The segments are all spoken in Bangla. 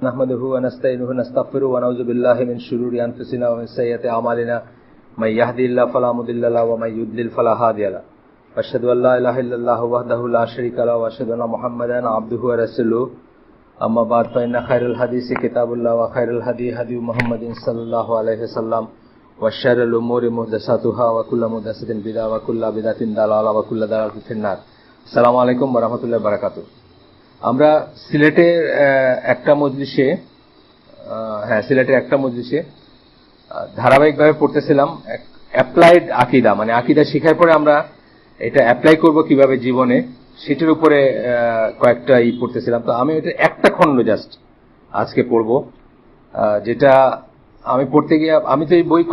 नहमदुहु व नस्तईनुहु नस्तगफिरुहु व नऊज़ु बिल्लाहि मिन शुरूरि अनफुसिना व मिन सय्यिआति अमालिना मन यहदिहिल्लाहु फला मुदिल्ल लहु व मन युद्लिल फला हादिय लहु अशहदु अल्ला इलाहा इल्लल्लाहु वहदहु ला शरीका लहु व अशहदु अन्ना मुहम्मदन अब्दुहु व रसूलुहु अम्मा बाद फइन्ना खैरुल हदीसि किताबुल्लाह व खैरुल हदी हदी मुहम्मदिन सल्लल्लाहु अलैहि वसल्लम व शर्रुल उमूरि मुहदसातुहा व कुल्लु मुहदसातिन बिदअह व कुल्लु बिदअतिन दालाला व कुल्लु दालालातिन फिन्नार। আসসালামু আলাইকুম ওয়া রাহমাতুল্লাহি ওয়া বারাকাতুহু। আমরা সিলেটের একটা মজলিসে ধারাবাহিকভাবে পড়তেছিলাম অ্যাপ্লাইড আকীদা, মানে আকীদা শেখার পরে আমরা এটা অ্যাপ্লাই করব কিভাবে জীবনে, সেটার উপরে কয়েকটা পড়তেছিলাম। তো আমি এটা একটা খণ্ড জাস্ট আজকে পড়ব, যেটা আমি পড়তে গিয়ে আমি তো এই বই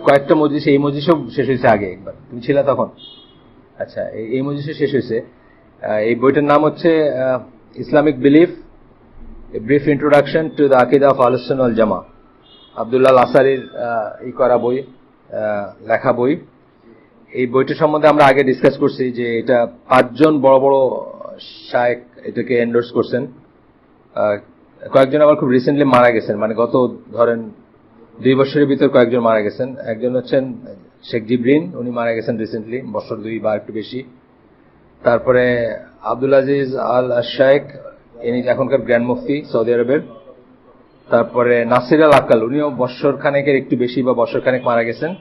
কয়েকটা মজলিসে, এই মজলিসও শেষ হয়েছে আগে একবার, তুমি ছিলে তখন? আচ্ছা, এই মজলিসে শেষ হয়েছে। এই বইটার নাম হচ্ছে Islamic belief, a brief introduction to the আকিদা অফ আহলুস সুন্নাহ ওয়াল জামাআহ, আব্দুল্লাহ আসারির করা বই, লেখা বই। এই বইটার সম্বন্ধে আমরা আগে ডিসকাস করছি যে এটা 5 জন বড় বড় শায়েখ এটাকে এন্ডোর্স করছেন। কয়েকজন আবার খুব রিসেন্টলি মারা গেছেন, মানে গত ধরেন 2 বছরের ভিতর কয়েকজন মারা গেছেন। একজন হচ্ছেন শেখ জিবরিন, উনি মারা গেছেন রিসেন্টলি, বছর 2 বা একটু বেশি। তারপরে আব্দুল আজিজ আল শায়েখ, ইনি এখনকার গ্র্যান্ড মুফতি সৌদি আরবের। তারপরে নাসির আল আকাল, উনিও বছর খানেকের একটু বেশি বা বছর খানেক মারা গেছেন।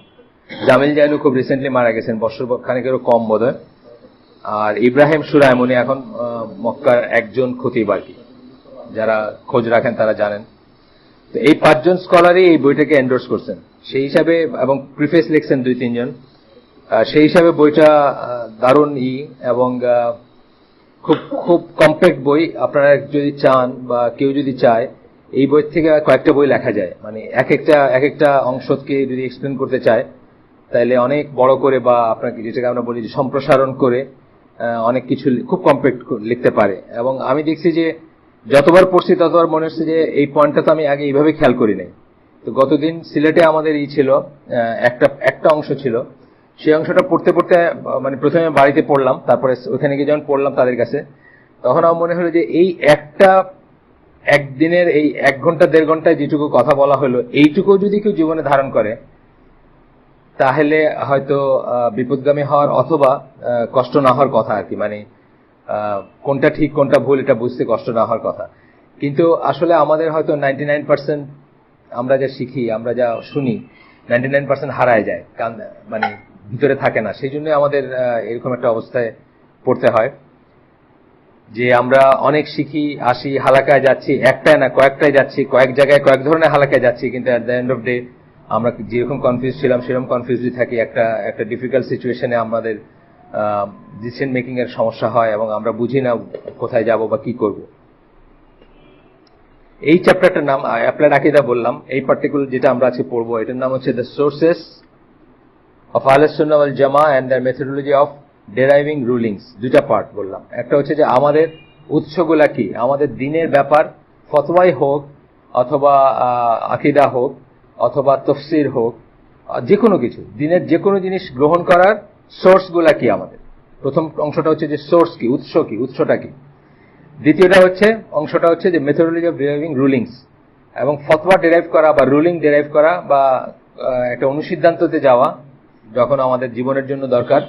জামিল জাইনু খুব রিসেন্টলি মারা গেছেন, বছর খানেকেরও কম বোধহয়। আর ইব্রাহিম সুরাইম, উনি এখন মক্কার একজন খতিব আর কি, যারা খোঁজ রাখেন তারা জানেন। তো এই 5 জন স্কলারই এই বইটাকে এন্ডোর্স করছেন সেই হিসাবে, এবং প্রিফেস লিখছেন 2-3 জন। সেই হিসাবে বইটা দারুণ এবং খুব খুব কম্প্যাক্ট বই। আপনারা যদি চান বা কেউ যদি চায়, এই বই থেকে কয়েকটা বই লেখা যায়, মানে এক একটা অংশকে যদি এক্সপ্লেন করতে চায় তাহলে অনেক বড় করে, বা আপনাকে যেটাকে আমরা বলি যে সম্প্রসারণ করে অনেক কিছু খুব কম্প্যাক্ট লিখতে পারে। এবং আমি দেখছি যে যতবার পড়ছি ততবার মনে হচ্ছে যে এই পয়েন্টটা তো আমি আগে এইভাবে খেয়াল করি নাই। তো গতদিন সিলেটে আমাদের ছিল একটা অংশ ছিল, সেই অংশটা পড়তে পড়তে, মানে প্রথমে বাড়িতে পড়লাম, তারপরে ওখানে গিয়ে যখন পড়লাম তাদের কাছে, তখন আমার মনে হলো যে এই একদিনের এই 1 ঘন্টা 1.5 ঘন্টায় যেটুকু কথা বলা হলো, এইটুকু যদি কেউ জীবনে ধারণ করে তাহলে হয়তো বিপদগামী হওয়ার অথবা কষ্ট না হওয়ার কথা আর কি, মানে কোনটা ঠিক কোনটা ভুল এটা বুঝতে কষ্ট না হওয়ার কথা। কিন্তু আসলে আমাদের হয়তো 99% আমরা যা শিখি, আমরা যা শুনি, 99% হারায় যায়, মানে ভিতরে থাকে না। সেই জন্য আমাদের এরকম একটা অবস্থায় পড়তে হয় যে আমরা অনেক শিখি, আসি, হালাকায় যাচ্ছি, একটাই না কয়েকটাই যাচ্ছি, কয়েক জায়গায় কয়েক ধরনের হালাকায় যাচ্ছি, কিন্তু at the end off day আমরা যেরকম কনফিউজ ছিলাম সেরকম কনফিউজই থাকি। একটা ডিফিকাল্ট সিচুয়েশনে আমাদের ডিসিশন মেকিং এর সমস্যা হয় এবং আমরা বুঝি না কোথায় যাব বা কি করব। এই চ্যাপ্টারটার নাম অ্যাপ্লাইড আকীদা বললাম। এই পার্টিকুলার যেটা আমরা আজকে পড়বো, এটার নাম হচ্ছে দ্য সোর্সেস অফ আহলুস সুন্নাহ ওয়াল জামাআহ and the methodology of deriving rulings. 2টা পার্ট বললাম। একটা হচ্ছে যে আমাদের উৎসগুলা কি, আমাদের দিনের ব্যাপার, ফতোয়াই হোক অথবা আকীদা হোক অথবা তাফসীর হোক, যে কোনো কিছু, দিনের যে কোনো জিনিস গ্রহণ করার সোর্সগুলা কি আমাদের। প্রথম অংশটা হচ্ছে যে সোর্স কি, উৎসটা কি। দ্বিতীয়টা হচ্ছে অংশটা হচ্ছে যে মেথোডোলজি অফ ডেরাইভিং রুলিংস, এবং ফতোয়া ডেরাইভ করা বা রুলিং ডেরাইভ করা বা একটা অনুসিদ্ধান্ততে যাওয়া যখন আমাদের জীবনের জন্য দরকার,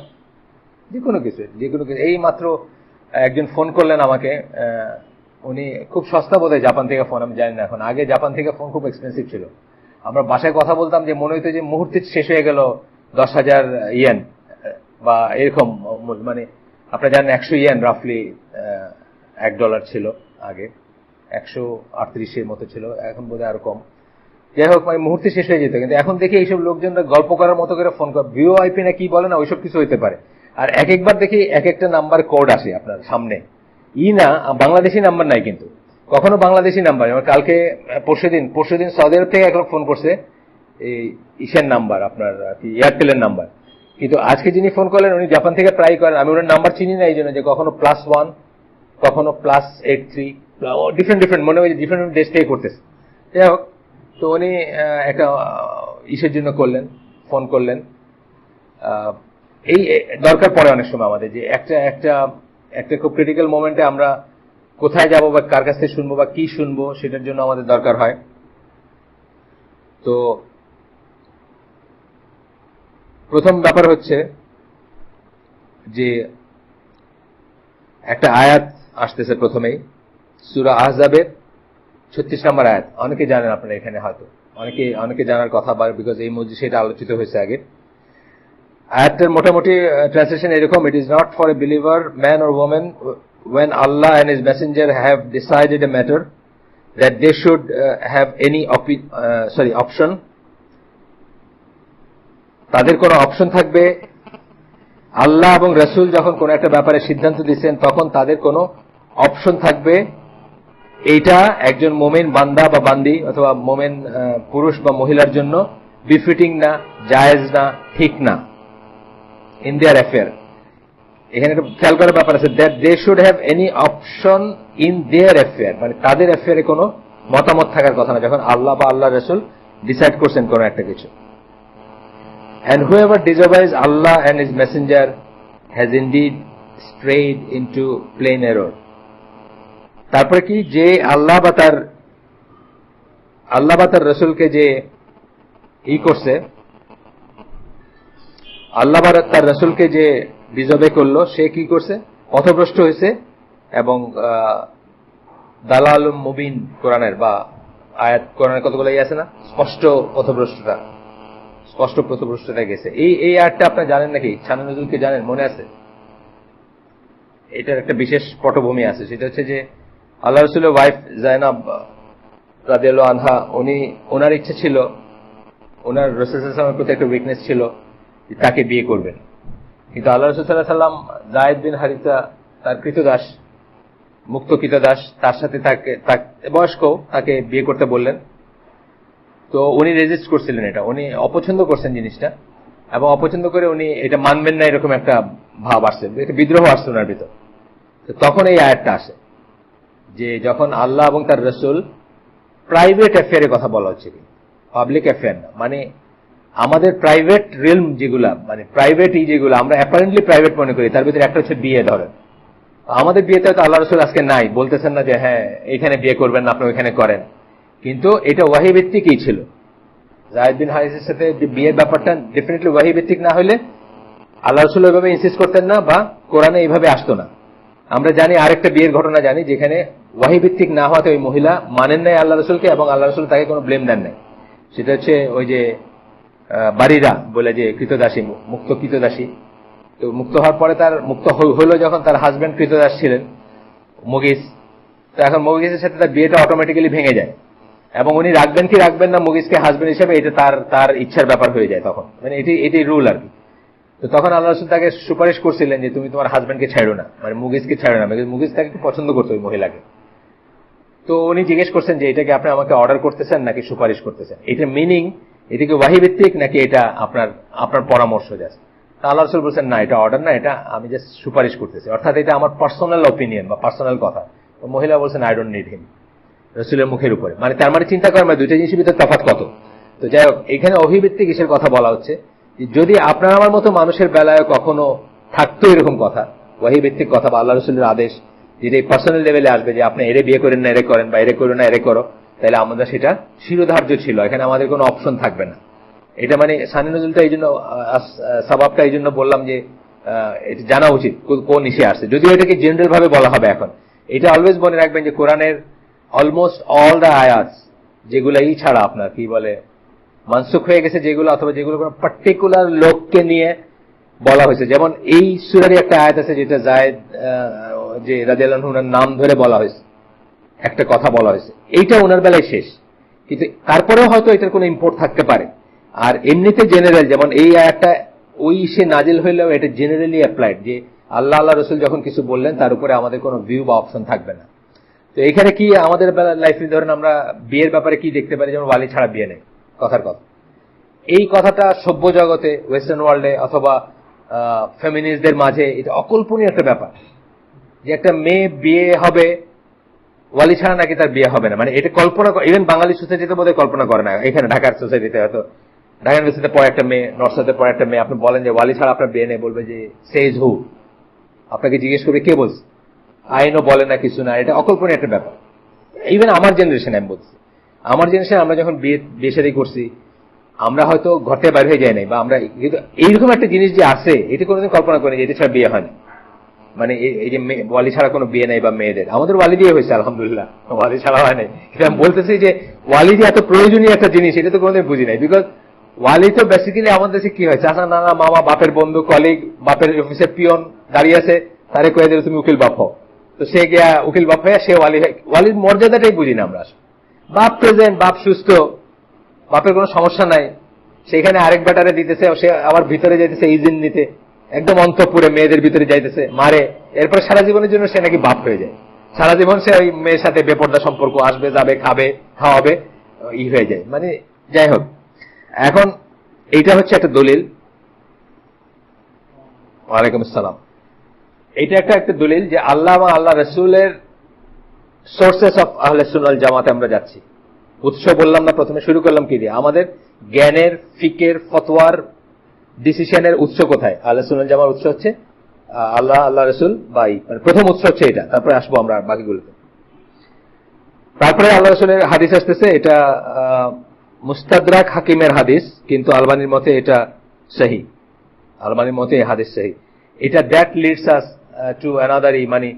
যে কোনো কিছু। এই মাত্র একজন ফোন করলেন আমাকে, উনি খুব সস্তা বোধহয় জাপান থেকে ফোন, আমি জানি না এখন, আগে জাপান থেকে ফোন খুব এক্সপেন্সিভ ছিল। আমরা বাসায় কথা বলতাম যে মনে হইতো যে মুহূর্তে শেষ হয়ে গেল 10,000 ইয়েন বা এরকম, মানে আপনারা জানেন 100 ইয়েন রাফলি $1 ছিল আগে, 138 মতো ছিল, এখন বোধহয় আরো কম। যাই হোক, মানে মুহূর্তে শেষ হয়ে যেত। কিন্তু এখন দেখি এইসব লোকজনরা গল্প করার মতো করে ফোন করে, ভিওআইপি না কি বলে না, ওইসব কিছু হইতে পারে। আর একবার দেখি একটা নাম্বার কোড আসে আপনার সামনে, না বাংলাদেশি নাম্বার নাই, কিন্তু কখনো বাংলাদেশি নাম্বার। আমার কালকে পরশুদিন সৌদি আরব থেকে একজন ফোন করছে, এই ইসের নাম্বার, আপনার এয়ারটেলের নাম্বার। কিন্তু আজকে যিনি ফোন করলেন উনি জাপান থেকে ট্রাই করেন, আমি ওনার নাম্বার চিনি না, এই জন্য যে কখনো +1 কখনো +83, ডিফারেন্ট মনে হয় ডিফারেন্ট দেশ থেকে করতেছে। যাই হোক, তো উনি একটা ইসের জন্য ফোন করলেন। এই দরকার পড়ে অনেক সময় আমাদের যে একটা খুব ক্রিটিক্যাল মোমেন্টে আমরা কোথায় যাব বা কার কাছ থেকে শুনবো বা কি শুনবো সেটার জন্য আমাদের দরকার হয়। তো প্রথম ব্যাপার হচ্ছে যে একটা আয়াত আসতেছে প্রথমেই, সূরা আহজাবের 36 নম্বর আয়াত। অনেকে জানেন আপনারা, এখানে হয়তো অনেকে জানার কথা, বা বিকজ এই মজলিসে এটা আলোচিত হয়েছে আগে। আয়াতটার মোটামুটি ট্রান্সলেশন এরকম: it is not for a believer man or women when Allah and his messenger have decided a matter that they should have any option. তাদের কোনো অপশন থাকবে। আল্লাহ এবং রাসূল যখন কোন একটা ব্যাপারে সিদ্ধান্ত দিচ্ছেন তখন তাদের কোনো অপশন থাকবে। এইটা একজন মোমেন বান্দা বা বান্দি অথবা মোমেন পুরুষ বা মহিলার জন্য বিফিটিং না, জায়েজ না, ঠিক না ইন দেয়ার অ্যাফেয়ার। এখানে একটা খেয়াল করার ব্যাপার আছে, that they should have any option in their affair, মানে তাদের অ্যাফেয়ারে কোনো মতামত থাকার কথা না যখন আল্লাহ বা আল্লাহ রাসূল ডিসাইড করছেন কোনো একটা কিছু। And whoever disobeys Allah and his messenger has indeed strayed into plain error. তারপরে কি, যে আল্লাহ বা তার রাসূলকে যে করছে, আল্লাহ বা তার রাসূলকে যে ডিসোবে করলো, সে কি করছে? পথভ্রষ্ট হয়েছে। এবং দালালুম মুবিন কোরআনের বা আয়াত, কোরআনের কতগুলো আছে না, স্পষ্ট পথভ্রষ্টতা গেছে। এই আয়াতটা আপনারা জানেন নাকি? শানে নজুলকে জানেন? মনে আছে? এটার একটা বিশেষ পটভূমি আছে, সেটা হচ্ছে যে আল্লাহ রাসূলের ওয়াইফ যায়নাব রাদিয়াল্লাহু আনহা, ওনার ইচ্ছা ছিল, ওনার রাসূল সাল্লাল্লাহু আলাইহি ওয়াসাল্লামের প্রতি একটা উইকনেস ছিল, তাকে বিয়ে করবেন। কিন্তু আল্লাহ রাসূল সাল্লাল্লাহু আলাইহি ওয়াসাল্লাম যায়েদ বিন হারিসা, তার কৃতদাস, মুক্ত কৃতদাস, তার সাথে বয়স্ক, তাকে বিয়ে করতে বললেন। তো উনি রেজিস্ট করছিলেন, এটা উনি অপছন্দ করছেন জিনিসটা, এবং অপছন্দ করে উনি এটা মানবেন না এরকম একটা ভাব আসছে, একটা বিদ্রোহ আসছে ওনার ভিতর। তো তখন এই আয়াতটা আসে যে যখন আল্লাহ এবং তার রাসূল প্রাইভেট অ্যাফেয়ারে কথা বলা হচ্ছে, পাবলিক অ্যাফেয়ার না, মানে আমাদের প্রাইভেট রিলম যেগুলা, মানে প্রাইভেট যেগুলো আমরা অ্যাপারেন্টলি প্রাইভেট মনে করি, তার ভিতরে একটা হচ্ছে বিয়ে। ধরেন আমাদের বিয়েতে হয়তো আল্লাহ রাসূল আজকে নাই, বলতেছেন না যে হ্যাঁ এখানে বিয়ে করবেন না, আপনি ওইখানে করেন, কিন্তু এটা ওয়াহী ভিত্তিকই ছিল। যায়েদ বিন হারিসার সাথে বিয়ের ব্যাপারটা ডেফিনেটলি ওয়াহী ভিত্তিক না হলে আল্লাহ রাসূল ওইভাবে ইনসিস্ট করতেন না, বা কোরআনে এইভাবে আসতো না। আমরা জানি আরেকটা বিয়ের ঘটনা জানি, যেখানে ওয়াহী ভিত্তিক না হওয়াতে ওই মহিলা মানেন নাই আল্লাহ রাসূলকে, এবং আল্লাহ রাসূল তাকে কোনো ব্লেম দেন নাই। সেটা হচ্ছে ওই যে বারিরা বলে যে কৃতদাসী, মুক্ত কৃতদাসী। তো মুক্ত হওয়ার পরে তার মুক্ত হলো যখন, তার হাজবেন্ড কৃতদাস ছিলেন মুগিস। তো এখন মুগিসের সাথে তার বিয়েটা অটোমেটিক্যালি ভেঙে যায়, এবং উনি রাখবেন কি রাখবেন না মুগিসকে হাজবেন্ড হিসেবে, এটা তার ইচ্ছার ব্যাপার হয়ে যায় তখন, মানে এটি রুল আর কি। তো তখন আল্লাহ রাসূল তাকে সুপারিশ করছিলেন যে তুমি তোমার হাজবেন্ডকে ছাড়ো না, মানে মুগিসকে ছাড়ো না, মুগিস তাকে খুব পছন্দ করতো ওই মহিলাকে। তো উনি জিজ্ঞেস করছেন যে এটাকে আপনি আমাকে অর্ডার করতেছেন নাকি সুপারিশ করতেছেন, এটা মিনিং এটা কি ওয়াহী ভিত্তিক নাকি এটা আপনার পরামর্শ জাস্ট? আল্লাহ রাসূল বলছেন না, এটা অর্ডার না, এটা আমি জাস্ট সুপারিশ করতেছি, অর্থাৎ এটা আমার পার্সোনাল অপিনিয়ন বা পার্সোনাল কথা। মহিলা বলছেন আই ডোন্ট নিড হিম, রাসূলের মুখের উপরে, মানে তার মানে চিন্তা করেন দুইটা জিনিসের ভিতরে তফাৎ কত। তো যাই হোক, এখানে অভিভিত্তিক কিসের কথা বলা হচ্ছে, যদি আপনার আমার মতো মানুষের বেলায় কখনো থাকতো এরকম কথা, ওয়াহী ভিত্তিক কথা বা আল্লাহ রাসূলের আদেশ, যেটা পার্সোনাল লেভেলে আসবে যে আপনি এরে বিয়ে করেন না এরে করেন, বা এরে করো না এরে করো, তাহলে আমাদের সেটা শিরোধার্য ছিল, এখানে আমাদের কোনো অপশন থাকবে না। এটা মানে শানে নজুলটা এই জন্য, সবাবটা এই জন্য বললাম যে এটা জানা উচিত কোন ইসে আসছে, যদিও এটাকে জেনারেল ভাবে বলা হবে। এখন এটা অলওয়েজ মনে রাখবেন যে কোরআনের অলমোস্ট অল দ্য আয়াতস যেগুলো ছাড়া আপনার কি বলে মানসুখ হয়ে গেছে যেগুলো, অথবা যেগুলো কোনো পার্টিকুলার লোককে নিয়ে বলা হয়েছে, যেমন এই সূরারই একটা আয়াত আছে যেটা যায়েদ যে রাদিয়াল্লাহু আনহুর নাম ধরে বলা হয়েছে, একটা কথা বলা হয়েছে, এইটা ওনার বেলায় শেষ, কিন্তু তারপরেও হয়তো এটার কোনো ইম্পোর্ট থাকতে পারে। আর এমনিতে জেনারেল, যেমন এই আয়াতটা ওই সে নাজিল হইলেও এটা জেনারেলি অ্যাপ্লাইড, যে আল্লাহ রাসূল যখন কিছু বললেন তার উপরে আমাদের কোনো ভিউ বা অপশন থাকবে না। তো এখানে কি আমাদের লাইফে ধরেন আমরা বিয়ের ব্যাপারে কি দেখতে পারি, যেমন ওয়ালি ছাড়া বিয়ে নেই, কথার কথা। এই কথাটা সভ্য জগতে, ওয়েস্টার্ন ওয়ার্ল্ডে অথবা ফেমিনিস্টদের মাঝে এটা অকল্পনীয় একটা ব্যাপার, যে একটা মেয়ে বিয়ে হবে ওয়ালি ছাড়া নাকি তার বিয়ে হবে না, মানে এটা কল্পনা, ইভেন বাঙালি সোসাইটিতে বোধহয় কল্পনা করে না। এখানে ঢাকার সোসাইটিতে হয়তো ঢাকা ইউনিভার্সিটিতে পড়ে একটা মেয়ে, নর্থ সাউথে পড়ে একটা মেয়ে, আপনি বলেন যে ওয়ালি ছাড়া আপনার বিয়ে নেই, বলবে যে সেজ হু, আপনাকে জিজ্ঞেস করবে কে বলছে, আইনও বলে না, কিছু না, এটা অকল্পনীয় একটা ব্যাপার। ইভেন আমার জেনারেশন, আমি বলছি আমার জেনারেশন, আমরা যখন বিয়ে শাদী করছি, আমরা হয়তো ঘর থেকে বাইরে হয়ে যাই নাই, বা আমরা কিন্তু এইরকম একটা জিনিস যে আছে এটা কোনোদিন কল্পনা করিনি যে এটা ছাড়া বিয়ে হয়নি। মানে এই যে ওয়ালি ছাড়া কোনো বিয়ে নাই, বা মেয়েদের, আমাদের ওয়ালি দিয়ে হয়েছে আলহামদুলিল্লাহ, ওয়ালি ছাড়া হয় নাই। কিন্তু আমি বলতেছি যে ওয়ালি যে এত প্রয়োজনীয় একটা জিনিস এটা তো কোনোদিন বুঝি নাই। বিকজ ওয়ালি তো বেসিক্যালি আমাদের দেশে কি হয়, চাচা, নানা, মামা, বাপের বন্ধু, কলিগ, বাপের অফিসের পিয়ন দাঁড়িয়ে আছে, তারে কয়ে দিলে তুমি উকিল বাপ হও, তো সে গিয়া উকিল বাপ হয়ে সে ওয়ালি হয়। ওয়ালির মর্যাদাটাই বুঝি না আমরা। বাপ প্রেজেন্ট, বাপ সুস্থ, বাপের কোনো সমস্যা নাই, সেখানে আরেক ব্যাটারে দিতেছে, সে আবার ভিতরে যাইতেছে ইজিন নিতে, একদম অন্তঃপুরে মেয়েদের ভিতরে যাইতেছে, মারে, এরপর সারা জীবনের জন্য সে নাকি বাপ হয়ে যায়। সারা জীবন সে ওই মেয়ের সাথে বেপর্দা সম্পর্ক, আসবে যাবে, খাবে খাওয়াবে, হয়ে যায়। মানে যাই হোক, এখন এইটা হচ্ছে একটা দলিল। ওয়ালাইকুম আসসালাম। এটা একটা দলিল যে আল্লাহ এবং আল্লাহ রসুলের সোর্সেস অফ আহলে সুন্নাত জামাতে আমরা যাচ্ছি। উৎস বললাম না, প্রথমে শুরু করলাম কি দিয়ে, আমাদের জ্ঞানের, ফিকের, ফতোয়ার, ডিসিশনের উৎস কোথায়? আহলে সুন্নাত জামার উৎস হচ্ছে আল্লাহ, আল্লাহ রসুল, বাই, মানে প্রথম উৎস হচ্ছে এটা। তারপরে আসবো আমরা বাকিগুলোতে। তারপরে আল্লাহ রসুলের হাদিস আসতেছে, এটা মুস্তাদরাক হাকিমের হাদিস, কিন্তু আলবানির মতে এটা সহি। আলবানির মতে এই হাদিস সহি। এটা that leads us to another, মানে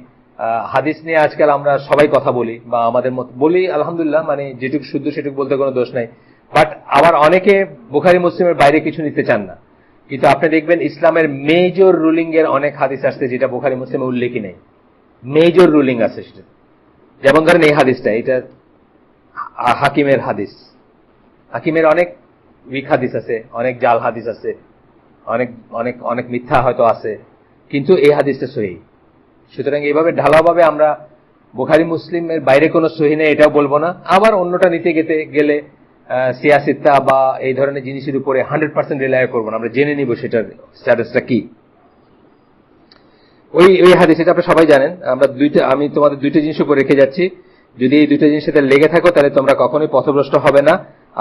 হাদিস নিয়ে আজকাল আমরা সবাই কথা বলি, বা আমাদের মত বলি, আলহামদুলিল্লাহ, মানে যেটুকু শুদ্ধ সেটুকু বলতে কোনো দোষ নাই। বাট আবার অনেকে বুখারী মুসলিমের বাইরে কিছু নিতে চান না। কিন্তু আপনি দেখবেন ইসলামের মেজর রুলিং এর অনেক হাদিস আসছে যেটা বুখারী মুসলিমে উল্লেখই নেই, মেজর রুলিং আছে সেটা। যেমন ধরেন এই হাদিসটা, এটা হাকিমের হাদিস। হাকিমের অনেক উইক হাদিস আছে, অনেক জাল হাদিস আছে, অনেক অনেক অনেক মিথ্যা হয়তো আছে, কিন্তু এই হাদিসটা সহিহ। সুতরাং এইভাবে ঢালাওভাবে আমরা বুখারী মুসলিমের বাইরে কোনো সহিহ নেই এটাও বলবো না, আবার অন্যটা নিতে গেলে সিয়াসিত্তা বা এই ধরনের জিনিসের উপরে 100% রিলাই করবো না, আমরা জেনে নিব সেটার স্ট্যাটাসটা কি। ওই হাদিস, এটা আপনি সবাই জানেন। আমি তোমাদের দুইটা জিনিস উপর রেখে যাচ্ছি, যদি এই দুইটা জিনিসের সাথে লেগে থাকো তাহলে তোমরা কখনোই পথভ্রষ্ট হবে না,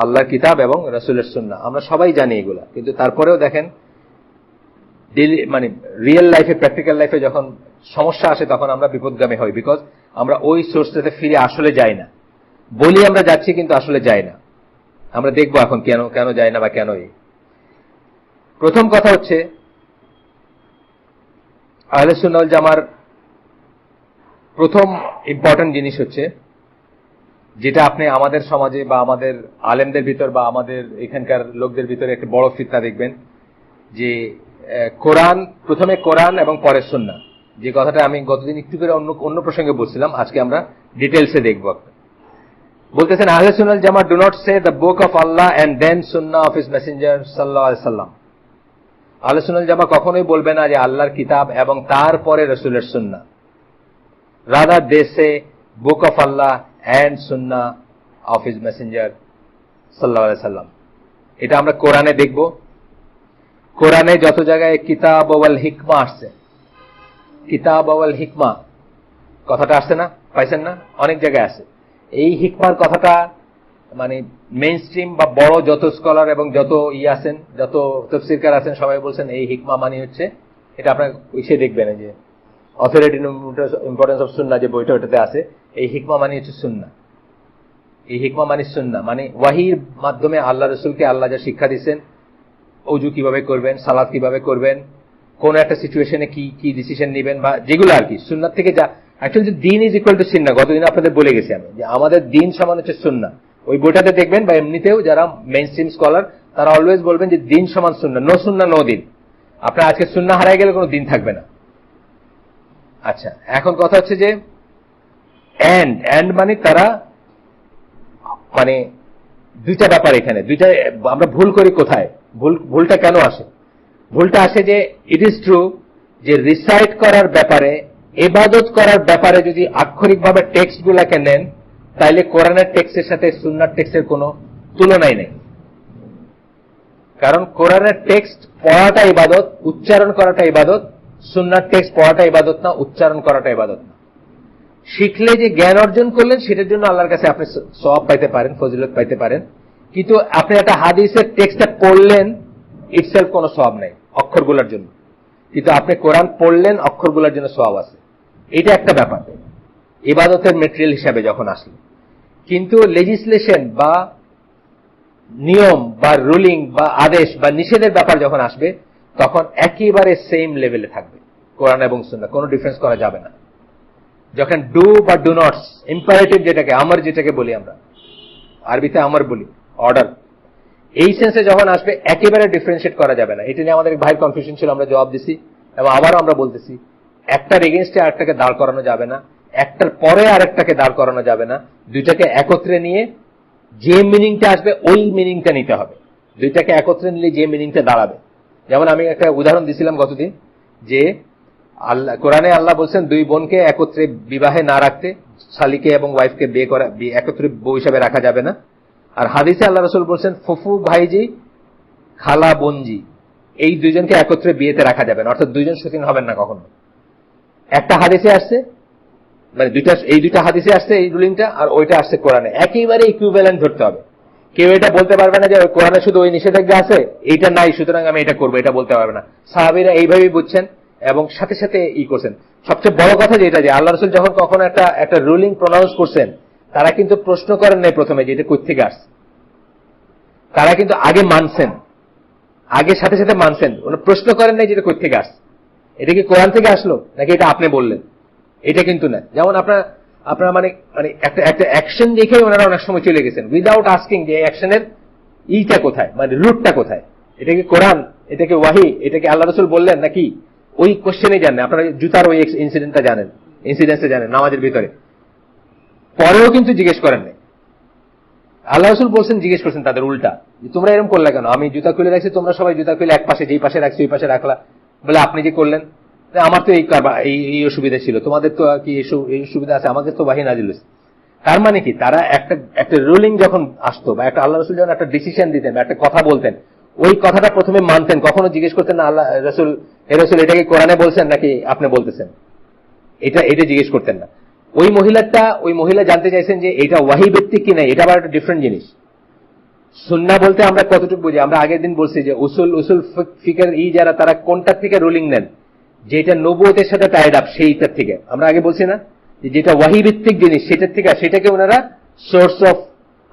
আল্লাহর কিতাব এবং রাসূলের সুন্নাহ। আমরা সবাই জানি এগুলা, কিন্তু তারপরেও দেখেন মানে রিয়েল লাইফে, প্র্যাকটিক্যাল লাইফে যখন সমস্যা আসে তখন আমরা বিপদগামী হই, বিকজ আমরা ওই সোর্সটাতে ফিরে আসলে যাই না। বলি আমরা যাচ্ছি, কিন্তু আসলে যাই না। আমরা দেখবো এখন কেন যাই না বা কেনই। প্রথম কথা হচ্ছে, আহলে সুন্নাহ ওয়াল জামার প্রথম ইম্পর্টেন্ট জিনিস হচ্ছে, যেটা আপনি আমাদের সমাজে বা আমাদের আলেমদের ভিতর বা আমাদের এখানকার লোকদের ভিতরে একটা বড় ফিতনা দেখবেন, যে কোরআন, প্রথমে কোরআন এবং পরে সুন্নাহ। যে কথাটা আমি গতদিন একটু করে অন্য প্রসঙ্গে বলছিলাম, আজকে আমরা ডিটেলসে দেখব। বলতেছেন আহলে সুন্নাহ ওয়াল জামাত do not say the book of Allah and then সুন্নাহ অফ হিজ মেসেঞ্জার সাল্লাল্লাহু আলাইহি সাল্লাম। আহলে সুন্নাহ ওয়াল জামাত কখনোই বলবে না যে আল্লাহর কিতাব এবং তারপরে রাসূলের সুন্নাহ। Rather they say book of Allah and সুন্নাহ অফ হিজ মেসেঞ্জার সাল্লাল্লাহু আলাইহি সাল্লাম। এটা আমরা কোরআনে দেখব। কোরআনে যত জায়গায় কিতাব ওয়াল হিকমা আসছে, কিতাব ওয়াল হিকমা কথাটা আসছে না, পাইছেন না? অনেক জায়গায় আছে। এই হিকমার কথাটা মানে মেইন স্ট্রিম বা বড় যত স্কলার এবং যত আছেন, যত তাফসীরকার আছেন, সবাই বলছেন এই হিকমা মানে হচ্ছে, এটা আপনার ইসে দেখবেন যে অথরিটি ইম্পর্টেন্স অফ সুন্নাহ যে বইটা, ওটাতে আছে, এই হিকমা মানে হচ্ছে সুন্নাহ। এই হিকমা মানে সুন্নাহ, মানে ওয়াহির মাধ্যমে আল্লাহ রাসূলকে আল্লাহ যা শিক্ষা দিচ্ছেন, ওযু কিভাবে করবেন, সালাত কিভাবে করবেন, কোন একটা সিচুয়েশনে কি ডিসিশন নেবেন, বা যেগুলো আর কি সুন্নাহ থেকে যা। অ্যাকচুয়ালি দিন ইজ ইকুয়াল টু সুন্নাহ, গতদিন আপনাদের বলে গেছি আমি যে আমাদের দিন সমান হচ্ছে সুন্নাহ। ওই বইটাতে দেখবেন, বা এমনিতেও যারা মেইন স্ট্রিম স্কলার তারা অলওয়েজ বলবেন যে দিন সমান সুন্নাহ, নো সুন্নাহ নো দিন। আপনার আজকে সুন্নাহ হারাই গেলে কোনো দিন থাকবে না। আচ্ছা, এখন কথা হচ্ছে যে এন্ড মানে তারা, মানে দুইটা ব্যাপার এখানে, দুইটা আমরা ভুল করি। কোথায় ভুলটা কেন আসে? ভুলটা আসে যে ইট ইজ ট্রু যে রিসাইট করার ব্যাপারে, ইবাদত করার ব্যাপারে যদি আক্ষরিকভাবে টেক্সট গুলাকে নেন, তাইলে কোরআনের টেক্সটের সাথে সুন্নাহর টেক্সটের কোনো তুলনাই নেই। কারণ কোরআনের টেক্সট পড়াটা ইবাদত, উচ্চারণ করাটা ইবাদত। সুন্নাহর টেক্সট পড়াটা ইবাদত না, উচ্চারণ করাটা ইবাদত না। শিখলে যে জ্ঞান অর্জন করলেন সেটার জন্য আল্লাহর কাছে আপনি সওয়াব পাইতে পারেন, ফজিলত পাইতে পারেন, কিন্তু আপনি একটা হাদিসের টেক্সটটা পড়লেন, ইটসেলফ কোনো সওয়াব নাই অক্ষরগুলোর জন্য। কিন্তু আপনি কোরআন পড়লেন, অক্ষরগুলোর জন্য সওয়াব আছে। এটা একটা ব্যাপার ইবাদতের মেটেরিয়াল হিসাবে যখন আসলো। কিন্তু লেজিসলেশন বা নিয়ম বা রুলিং বা আদেশ বা নিষেধের ব্যাপার যখন আসবে তখন একেবারে সেম লেভেলে থাকবে কোরআন এবং সুন্নাহ, কোনো ডিফারেন্স করা যাবে না। যখন ডু বা ডু নটস, ইম্পারেটিভ যেটাকে আমর যেটাকে বলি আমরা আরবিতে আমর বলি, অর্ডার, এই সেন্সে যখন আসবে একেবারে ডিফারেন্সিয়েট করা যাবে না। এটা নিয়ে আমাদের ভাইয়ের কনফিউশন ছিল, আমরা জবাব দিছি এবং আবারও আমরা বলতেছি একটার এগেনস্টে আরেকটাকে দাঁড় করানো যাবে না, একটার পরে আরেকটাকে দাঁড় করানো যাবে না। দুইটাকে একত্রে নিয়ে যে মিনিংটা আসবে ওই মিনিংটা নিতে হবে। দুইটাকে একত্রে নিলে যে মিনিংটা দাঁড়াবে। যেমন আমি একটা উদাহরণ দিছিলাম গতদিন যে আল্লাহ কোরআনে আল্লাহ বলছেন দুই বোনকে একত্রে বিবাহে না রাখতে, শালিকে এবং ওয়াইফকে বিয়ে করা একত্রে বউ হিসাবে রাখা যাবে না। আর হাদিসে আল্লাহ রাসূল বলছেন ফুফু ভাইজি খালা বোনজি এই দুইজনকে একত্রে বিয়েতে রাখা যাবে না, অর্থাৎ দুইজন সতীন হবেন না কখনো। একটা হাদিসে আসছে, মানে এই দুইটা হাদিসে আসছে এই রুলিংটা, আর ওইটা আসছে কোরআনে, একেবারে ইকুইভ্যালেন্ট ধরতে হবে। কেউ এটা বলতে পারবে না যে কোরআনে শুধু ওই নিষেধাজ্ঞা আছে, এইটা নাই সুতরাং আমি এটা করবো, এটা বলতে পারবে না। সাহাবীরা এইভাবেই বুঝছেন এবং সাথে সাথে করছেন। সবচেয়ে বড় কথা যেটা যে আল্লাহ রাসূল যখন কখনো একটা রুলিং প্রনাউন্স করছেন তারা কিন্তু প্রশ্ন করেন নাই প্রথমে যে এটা কই থেকে আসছে, তারা কিন্তু আগে মানছেন, আগে সাথে সাথে মানছেন, প্রশ্ন করেন নাই যে এটা কই থেকে আসছে, এটা কি কোরআন থেকে আসলো নাকি এটা আপনি বললেন, এটা কিন্তু না। যেমন আপনারা মানে একটা অ্যাকশন দেখেই ওনারা অনেক সময় চলে গেছেন উইদাউট আস্কিং যে অ্যাকশনের ইটা কোথায়, মানে রুটটা কোথায়, এটা কি কোরআন, এটা কি ওয়াহি, এটা কি আল্লাহ রাসূল বললেন নাকি, ওই কোশ্চেনে জানেন। আপনারা জুতার ওই ইনসিডেন্টটা জানেন, নামাজের ভিতরে, পরেও কিন্তু জিজ্ঞেস করেন নাই। আল্লাহ রাসূল বলছেন, জিজ্ঞেস করছেন তাদের উল্টা, তোমরা এরকম করলে কেন, আমি জুতা খুলে রাখছি, তোমরা সবাই জুতা খুলে এক পাশে, যেই পাশে রাখছি ওই পাশে রাখলা, বলে আপনি যে করলেন, আমার তো এই অসুবিধা ছিল, তোমাদের তো কি এই সুবিধা আছে, আমাদের তো ওয়াহী নাযিল হয়েছে। তার মানে কি, তারা একটা রুলিং যখন আসতো বা একটা আল্লাহ রাসূল যখন একটা ডিসিশন দিতেন বা একটা কথা বলতেন, ওই কথাটা প্রথমে মানতেন, কখনো জিজ্ঞেস করতেন না আল্লাহ রাসূল এটা কি কোরআনে বলছেন নাকি আপনি বলতেছেন, এটা জিজ্ঞেস করতেন না। ওই মহিলা জানতে চাইছেন যে এটা ওয়াহী ভিত্তিক কি নাই, এটা আবার একটা ডিফারেন্ট জিনিস। সুন্নাহ বলতে আমরা কতটুকু বুঝি, আমরা আগের দিন বলছি যে উসুল ফিকহের যারা তারা কোনটার থেকে রুলিং নেন, যেটা নবুয়তের সাথে টাইড আপ সেইটার থেকে। আমরা আগে বলছি না যে যেটা ওয়াহী ভিত্তিক জিনিস সেটার থেকে, সেটাকে ওনারা সোর্স অফ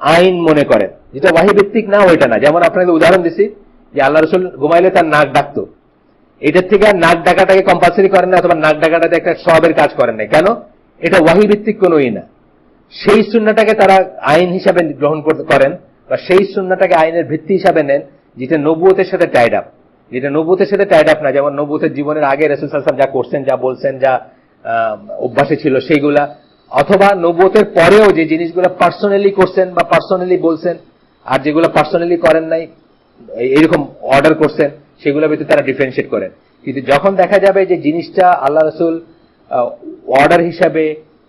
আইন মনে করেন, যেটা ওয়াহী ভিত্তিক না ওইটা না। যেমন আপনাকে উদাহরণ দিছি যে আল্লাহ রাসূল ঘুমাইলে তার নাক ডাকতো, এটার থেকে আর নাক ডাকাটাকে কম্পালসারি করেন না, অথবা নাক ডাকাটাতে একটা সওয়াবের কাজ করেন না, কেন, এটা ওয়াহী ভিত্তিক কোনই না। সেই সুন্নাহটাকে তারা আইন হিসাবে গ্রহণ করেন বা সেই সুন্নাহটাকে আইনের ভিত্তি হিসাবে নেন যেটা নবুয়তের সাথে টাইড আপ, যেটা নবুয়তের সাথে টাইড আপ না। যেমন নবুয়তের জীবনের আগে রাসূল সাল্লাল্লাহু আলাইহি ওয়াসাল্লাম যা করছেন, যা বলছেন, যা অভ্যাসে ছিল সেইগুলা, অথবা নবুয়তের পরেও যে জিনিসগুলো পার্সোনালি করছেন বা পার্সোনালি বলছেন, আর যেগুলো পার্সোনালি করেন নাই এরকম অর্ডার করছেন, সেগুলোর ভিতরে তারা ডিফারেন্সিয়েট করেন। কিন্তু যখন দেখা যাবে যে জিনিসটা আল্লাহ রাসূল অর্ডার হিসাবে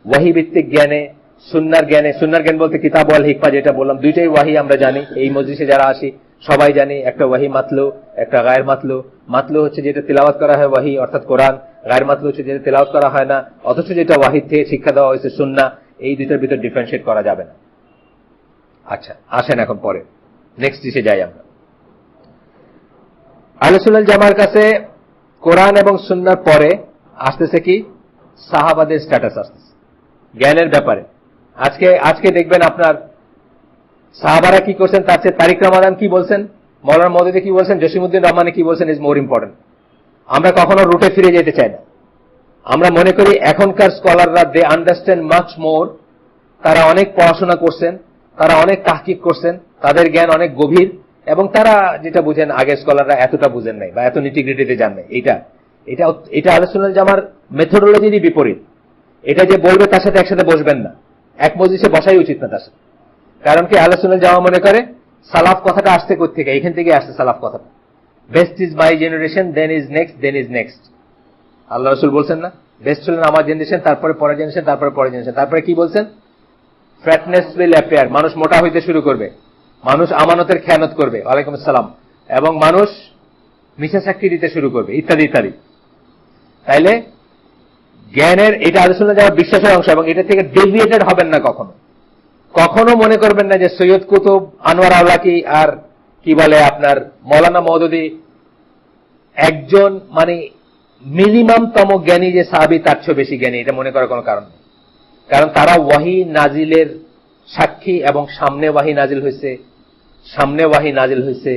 ওয়াহী ভিত্তিক জ্ঞানে, সুন্নাহর জ্ঞান বলতে কিতাব ওয়াল হিকমা যেটা বললাম, দুইটাই ওয়াহী আমরা জানি, এই মজলিসে যারা আসি সবাই জানি, একটা ওয়াহী মাতলু, একটা গায়ের মাতলু। মাতলু হচ্ছে যেটা তিলাওয়াত করা হয় ওয়াহী অর্থাৎ কোরআন, গায়ের মাতলু হচ্ছে যেটা তিলাওয়াত করা হয় না অথচ যেটা ওয়াহী থেকে শিক্ষা দেওয়া হয়েছে সুন্নাহ। এই দুইটার ভিতর ডিফারেন্সিয়েট করা যাবে না। আচ্ছা, আসেন এখন পরে নেক্সট দিশে যাই আমরা। আহলে সুন্নাহ জামার কাছে কোরআন এবং সুন্নাহর পরে আসতেছে কি, সাহাবাদের স্ট্যাটাস আসতেছে জ্ঞানের ব্যাপারে। আজকে দেখবেন আপনার সাহাবারা কি করছেন, তার চেয়ে তারিক রমাদান কি বলছেন, মৌলানা মওদুদি কি বলছেন, জসিমউদ্দিন রহমানি কি বলছেন ইজ মোর ইম্পর্টেন্ট। আমরা কখনো রুটে ফিরে যেতে চাই না। আমরা মনে করি এখনকার স্কলাররা দে আন্ডারস্ট্যান্ড মাচ মোর, তারা অনেক পড়াশোনা করছেন, তারা অনেক তাহকিক করছেন, তাদের জ্ঞান অনেক গভীর, এবং তারা যেটা বুঝেন আগের স্কলাররা এতটা বুঝেন নাই বা এত নিটিগ্রিটিতে যান নাই। এটা আহলে সুন্নাহ জামার মেথোডোলজিরই বিপরীত। এটা যে বলবে তার সাথে একসাথে বসবেন না, এক মজলিসে বসাই উচিত না তার সাথে। কারণ কি, আহলে সুন্নাহ জামা মনে করে সালাফ কথাটা আসছে কোথা থেকে, এখান থেকে আসছে সালাফ কথাটা। Best is my generation, then is next. আল্লাহ রাসূল বলছেন না, বেস্ট হলেন আমার জেনারেশন, তারপরে পরের জেনারেশন, তারপরে পরের জেনারেশন। তারপরে কি বলছেন, ফ্যাটনেস উইল অ্যাপিয়ার, মানুষ মোটা হইতে শুরু করবে, মানুষ আমানতের খেয়ানত করবে, ওয়ালাইকুম আসসালাম, এবং মানুষ মিথ্যা সাক্ষী দিতে শুরু করবে, ইত্যাদি ইত্যাদি। তাইলে জ্ঞানের এটা আহলে সুন্নাহ জামার বিশ্বাসের অংশ, এবং এটা থেকে ডেভিয়েটেড হবেন না কখনো মনে করবেন না যে সৈয়দ কুতুব, আনোয়ার আওলাকি আর কি বলে আপনার মৌলানা মওদুদি একজন মানে মিনিমাম তম জ্ঞানী যে সাহাবী তার চেয়ে বেশি জ্ঞানী, এটা মনে করার কোনো কারণ নেই। কারণ তারা ওয়াহি নাজিলের সাক্ষী, এবং সামনে ওয়াহি নাজিল হয়েছে,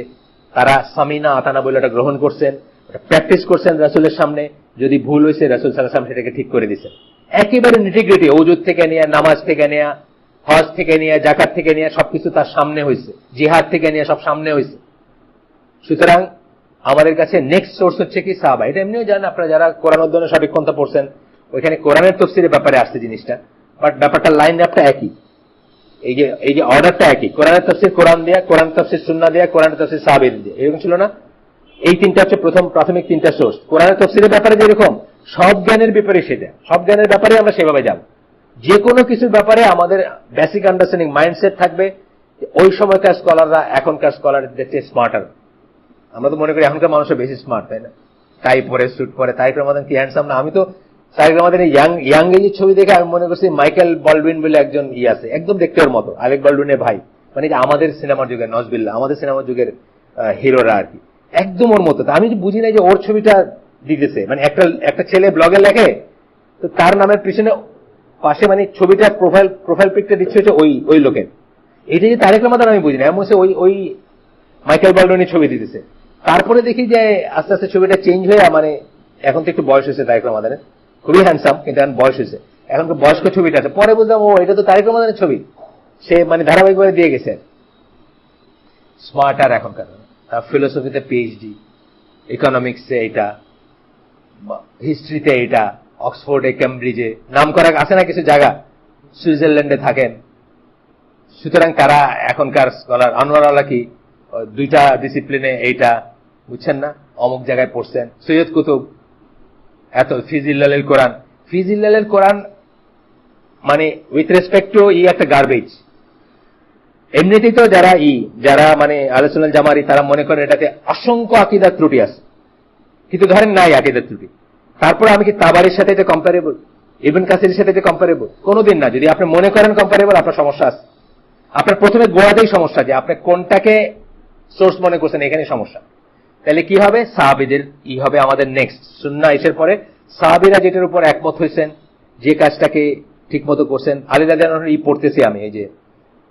তারা সামিনা আতানা বলে এটা গ্রহণ করছেন, প্র্যাকটিস করছেন রাসূলের সামনে। যদি ভুল হয়েছে রাসূল সাল্লাল্লাহু আলাইহি ওয়াসাল্লাম সেটাকে ঠিক করে দিয়েছেন। একেবারে নিটিগ্রিটি, ওযুদ থেকে নিয়ে, নামাজ থেকে নিয়ে, হজ থেকে নিয়ে, যাকাত থেকে নিয়ে সবকিছু তার সামনে হয়েছে, জিহাদ থেকে নিয়ে সব সামনে হয়েছে। সুতরাং আমাদের কাছে নেক্সট সোর্স হচ্ছে কি সাহাবা। এটা এমনিও জানেন আপনারা যারা কোরআন অধ্যয়নে সঠিক পন্থা পড়ছেন, ওইখানে কোরআনের তাফসীরের ব্যাপারে আসছে জিনিসটা, বাট ব্যাপারটা লাইন আপটা একই। এই যে অর্ডারটা একই, কোরআনের তাফসীর কোরআন দিয়া, কোরআন তাফসীর সুন্নাহ দিয়া, কোরআনের তাফসীর সাহাবীদের দিয়ে, এরকম ছিল না? এই তিনটা হচ্ছে প্রাথমিক তিনটা সোর্স। কোরআনের তাফসীরের ব্যাপারে যেরকম সব জ্ঞানের ব্যাপারে সেটা, সব জ্ঞানের ব্যাপারে আমরা সেভাবে যাব। যে কোনো কিছুর ব্যাপারে আমাদের বেসিক আন্ডারস্ট্যান্ডিং মাইন্ডসেট থাকবে ওই সময়কার স্কলাররা এখনকার স্কলারদের চেয়ে স্মার্টার। আমরা তো মনে করি এখনকার মানুষের বেশি স্মার্ট, তাই না? টাই পরে, স্যুট পরে, তারিক রহমান কি হ্যান্ডসাম না! আমি তো তারিক রহমানের ইয়াং এজের ছবি দেখে আমি মনে করছি মাইকেল বলডুইন বলে একজন আছে, একদম দেখতে ওর মতো, আলেক বলডুইনের ভাই, মানে যে আমাদের সিনেমার যুগের নজবিল্লা, আমাদের সিনেমার যুগের হিরোরা আর কি, একদম ওর মতো। আমি বুঝি না যে ওর ছবিটা দিতেছে, মানে একটা ছেলে ব্লগে লেখে তো তার নামের পিছনে পাশে মানে ছবিটা প্রোফাইল পিকটা দিচ্ছে হচ্ছে ওই লোকের। এটা যে তারেক রহমান আমি বুঝি না, এমন ওই মাইকেল বলডুইনের ছবি দিতেছে। তারপরে দেখি যে আস্তে আস্তে ছবিটা চেঞ্জ হয়ে, মানে এখন তো একটু বয়স হয়েছে তারেক রহমানের, খুবই হ্যান্ডসাম, কিন্তু এখন বয়স হয়েছে, এখন তো বয়স্ক ছবিটা আছে। পরে বুঝলাম ও এটা তো তারেক রহমানের ছবি, সে মানে ধারাবাহিকভাবে দিয়ে গেছে। স্মার্ট আর এখনকার, ফিলোসফিতে পিএইচডি, ইকোনমিক্সে এটা, হিস্ট্রিতে এটা, অক্সফোর্ডে, কেমব্রিজে, নাম করা আছে না কিছু জায়গা, সুইজারল্যান্ডে থাকেন। সুতরাং তারা এখনকার স্কলার। আনোয়ার আল্লাহ কি দুইটা ডিসিপ্লিনে এইটা, বুঝছেন না, অমুক জায়গায় পড়ছেন। সৈয়দ কুতুব এত ফিজিল্লালের কোরআন মানে উইথ রেসপেক্ট টু একটা গার্বেজ। এমনিতেই তো যারা মানে আহলে সুন্নাত জামারি, তারা মনে করেন এটাতে অসংখ্য আকীদার ত্রুটি আছে, কিন্তু ধরেন নাই আকীদার ত্রুটি। তারপরে আমি কি তাবারির সাথে এটা কম্পারেবল, ইবনে কাসিরের সাথে এটা কম্পারেবল? কোনোদিন না। যদি আপনি মনে করেন কম্পারেবল, আপনার সমস্যা আছে। আপনার প্রথমে গোড়াতেই সমস্যা, যে আপনি কোনটাকে সোর্স মনে করছেন, এখানে সমস্যা। তাহলে কি হবে? সাহাবীদের হবে আমাদের নেক্সট সুন্নাহ এসের পরে। সাহাবীরা যেটার উপর একমত হয়েছেন, যে কাজটাকে ঠিক মতো করছেন। আলী রাদিয়াল্লাহু আনহু পড়তেছি আমি, এই যে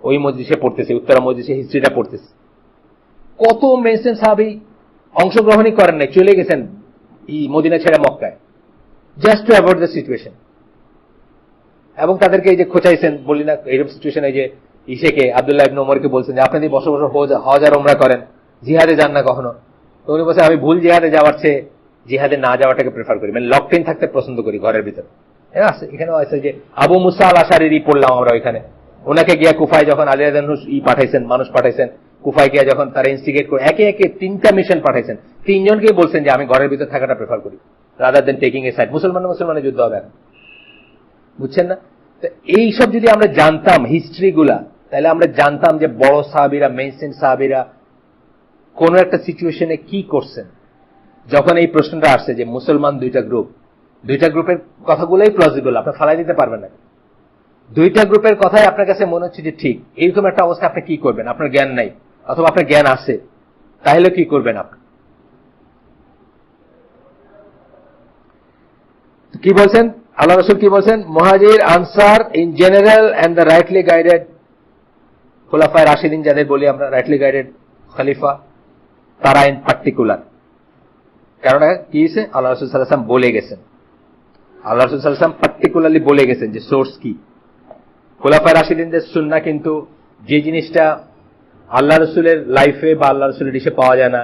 ওই মজলিসে পড়তেছি, উত্তরা মজলিসে হিস্ট্রিটা পড়তেছি। কত মেনস্ট্রিম সাহাবী অংশগ্রহণই করেন নাই, চলে গেছেন মদিনা ছেড়ে মক্কায়, just to avoid the situation. এবং তাদেরকে এই যে খোঁচাইছেন, বলি না এইরকম সিচুয়েশন, এই যে ইসেকে আব্দুল্লাহ ইবনে ওমরকে বলছেন যে আপনি যদি বছর বছর হজ আর ওমরা করেন, জিহাদে যান না কখনো। তো উনি বলছেন আমি ভুল জিহাদে যাওয়ার চেয়ে জিহাদে না যাওয়াটাকে প্রেফার করি, মানে লকটেন থাকতে পছন্দ করি ঘরের ভিতরে। এখানেও আছে যে আবু মুসা আল আশারিরই পড়লাম আমরা ওইখানে, ওনাকে গিয়া কুফায় যখন আলী রাদিয়াল্লাহু আনহু পাঠাইছেন, মানুষ পাঠাইছেন কুফায় গিয়া, যখন তারা ইনস্টিগেট করে একে একে 3টা মিশন পাঠাইছেন, 3 জনকেই বলছেন যে আমি ঘরের ভিতর থাকাটা প্রেফার করি rather than taking a side. মুসলমানের যুদ্ধ হবে, বুঝছেন না? তো এইসব যদি আমরা জানতাম হিস্ট্রি গুলা, তাহলে আমরা জানতাম যে বড় সাহাবীরা, মেইনস্ট্রিম সাহাবীরা কোন একটা সিচুয়েশনে কি করছেন। যখন এই প্রশ্নটা আসছে যে মুসলমান দুইটা গ্রুপের কথাগুলোই প্লজিবল, আপনি ফালাই দিতে পারবেন না। দুইটা গ্রুপের কথাই আপনার কাছে মনে হচ্ছে যে ঠিক, এইরকম একটা অবস্থা আপনি কি করবেন? আপনার জ্ঞান নাই, অথবা আপনার জ্ঞান আছে, তাহলে কি করবেন আপনি? কি বলছেন আল্লাহ রাসূল? কি বলছেন? মুহাজির, আনসার in general and the rightly guided খোলাফায়ে রাশিদিন, যাদের বলি আমরা রাইটলি গাইডেড খলিফা, তারা ইন পার্টিকুলার। কারণ কি হয়েছে? আল্লাহ রাসূল সাল্লাল্লাহু আলাইহি ওয়াসাল্লাম বলে গেছেন, আল্লাহ রাসূল সাল্লাল্লাহু আলাইহি ওয়াসাল্লাম পার্টিকুলারলি বলে গেছেন যে সোর্স কি। খোলাফায়ে রাশিদিনদের সুন্নাহ কিন্তু যে জিনিসটা আল্লাহ রাসূলের লাইফে বা আল্লাহ রাসূলের ইসে পাওয়া যায় না,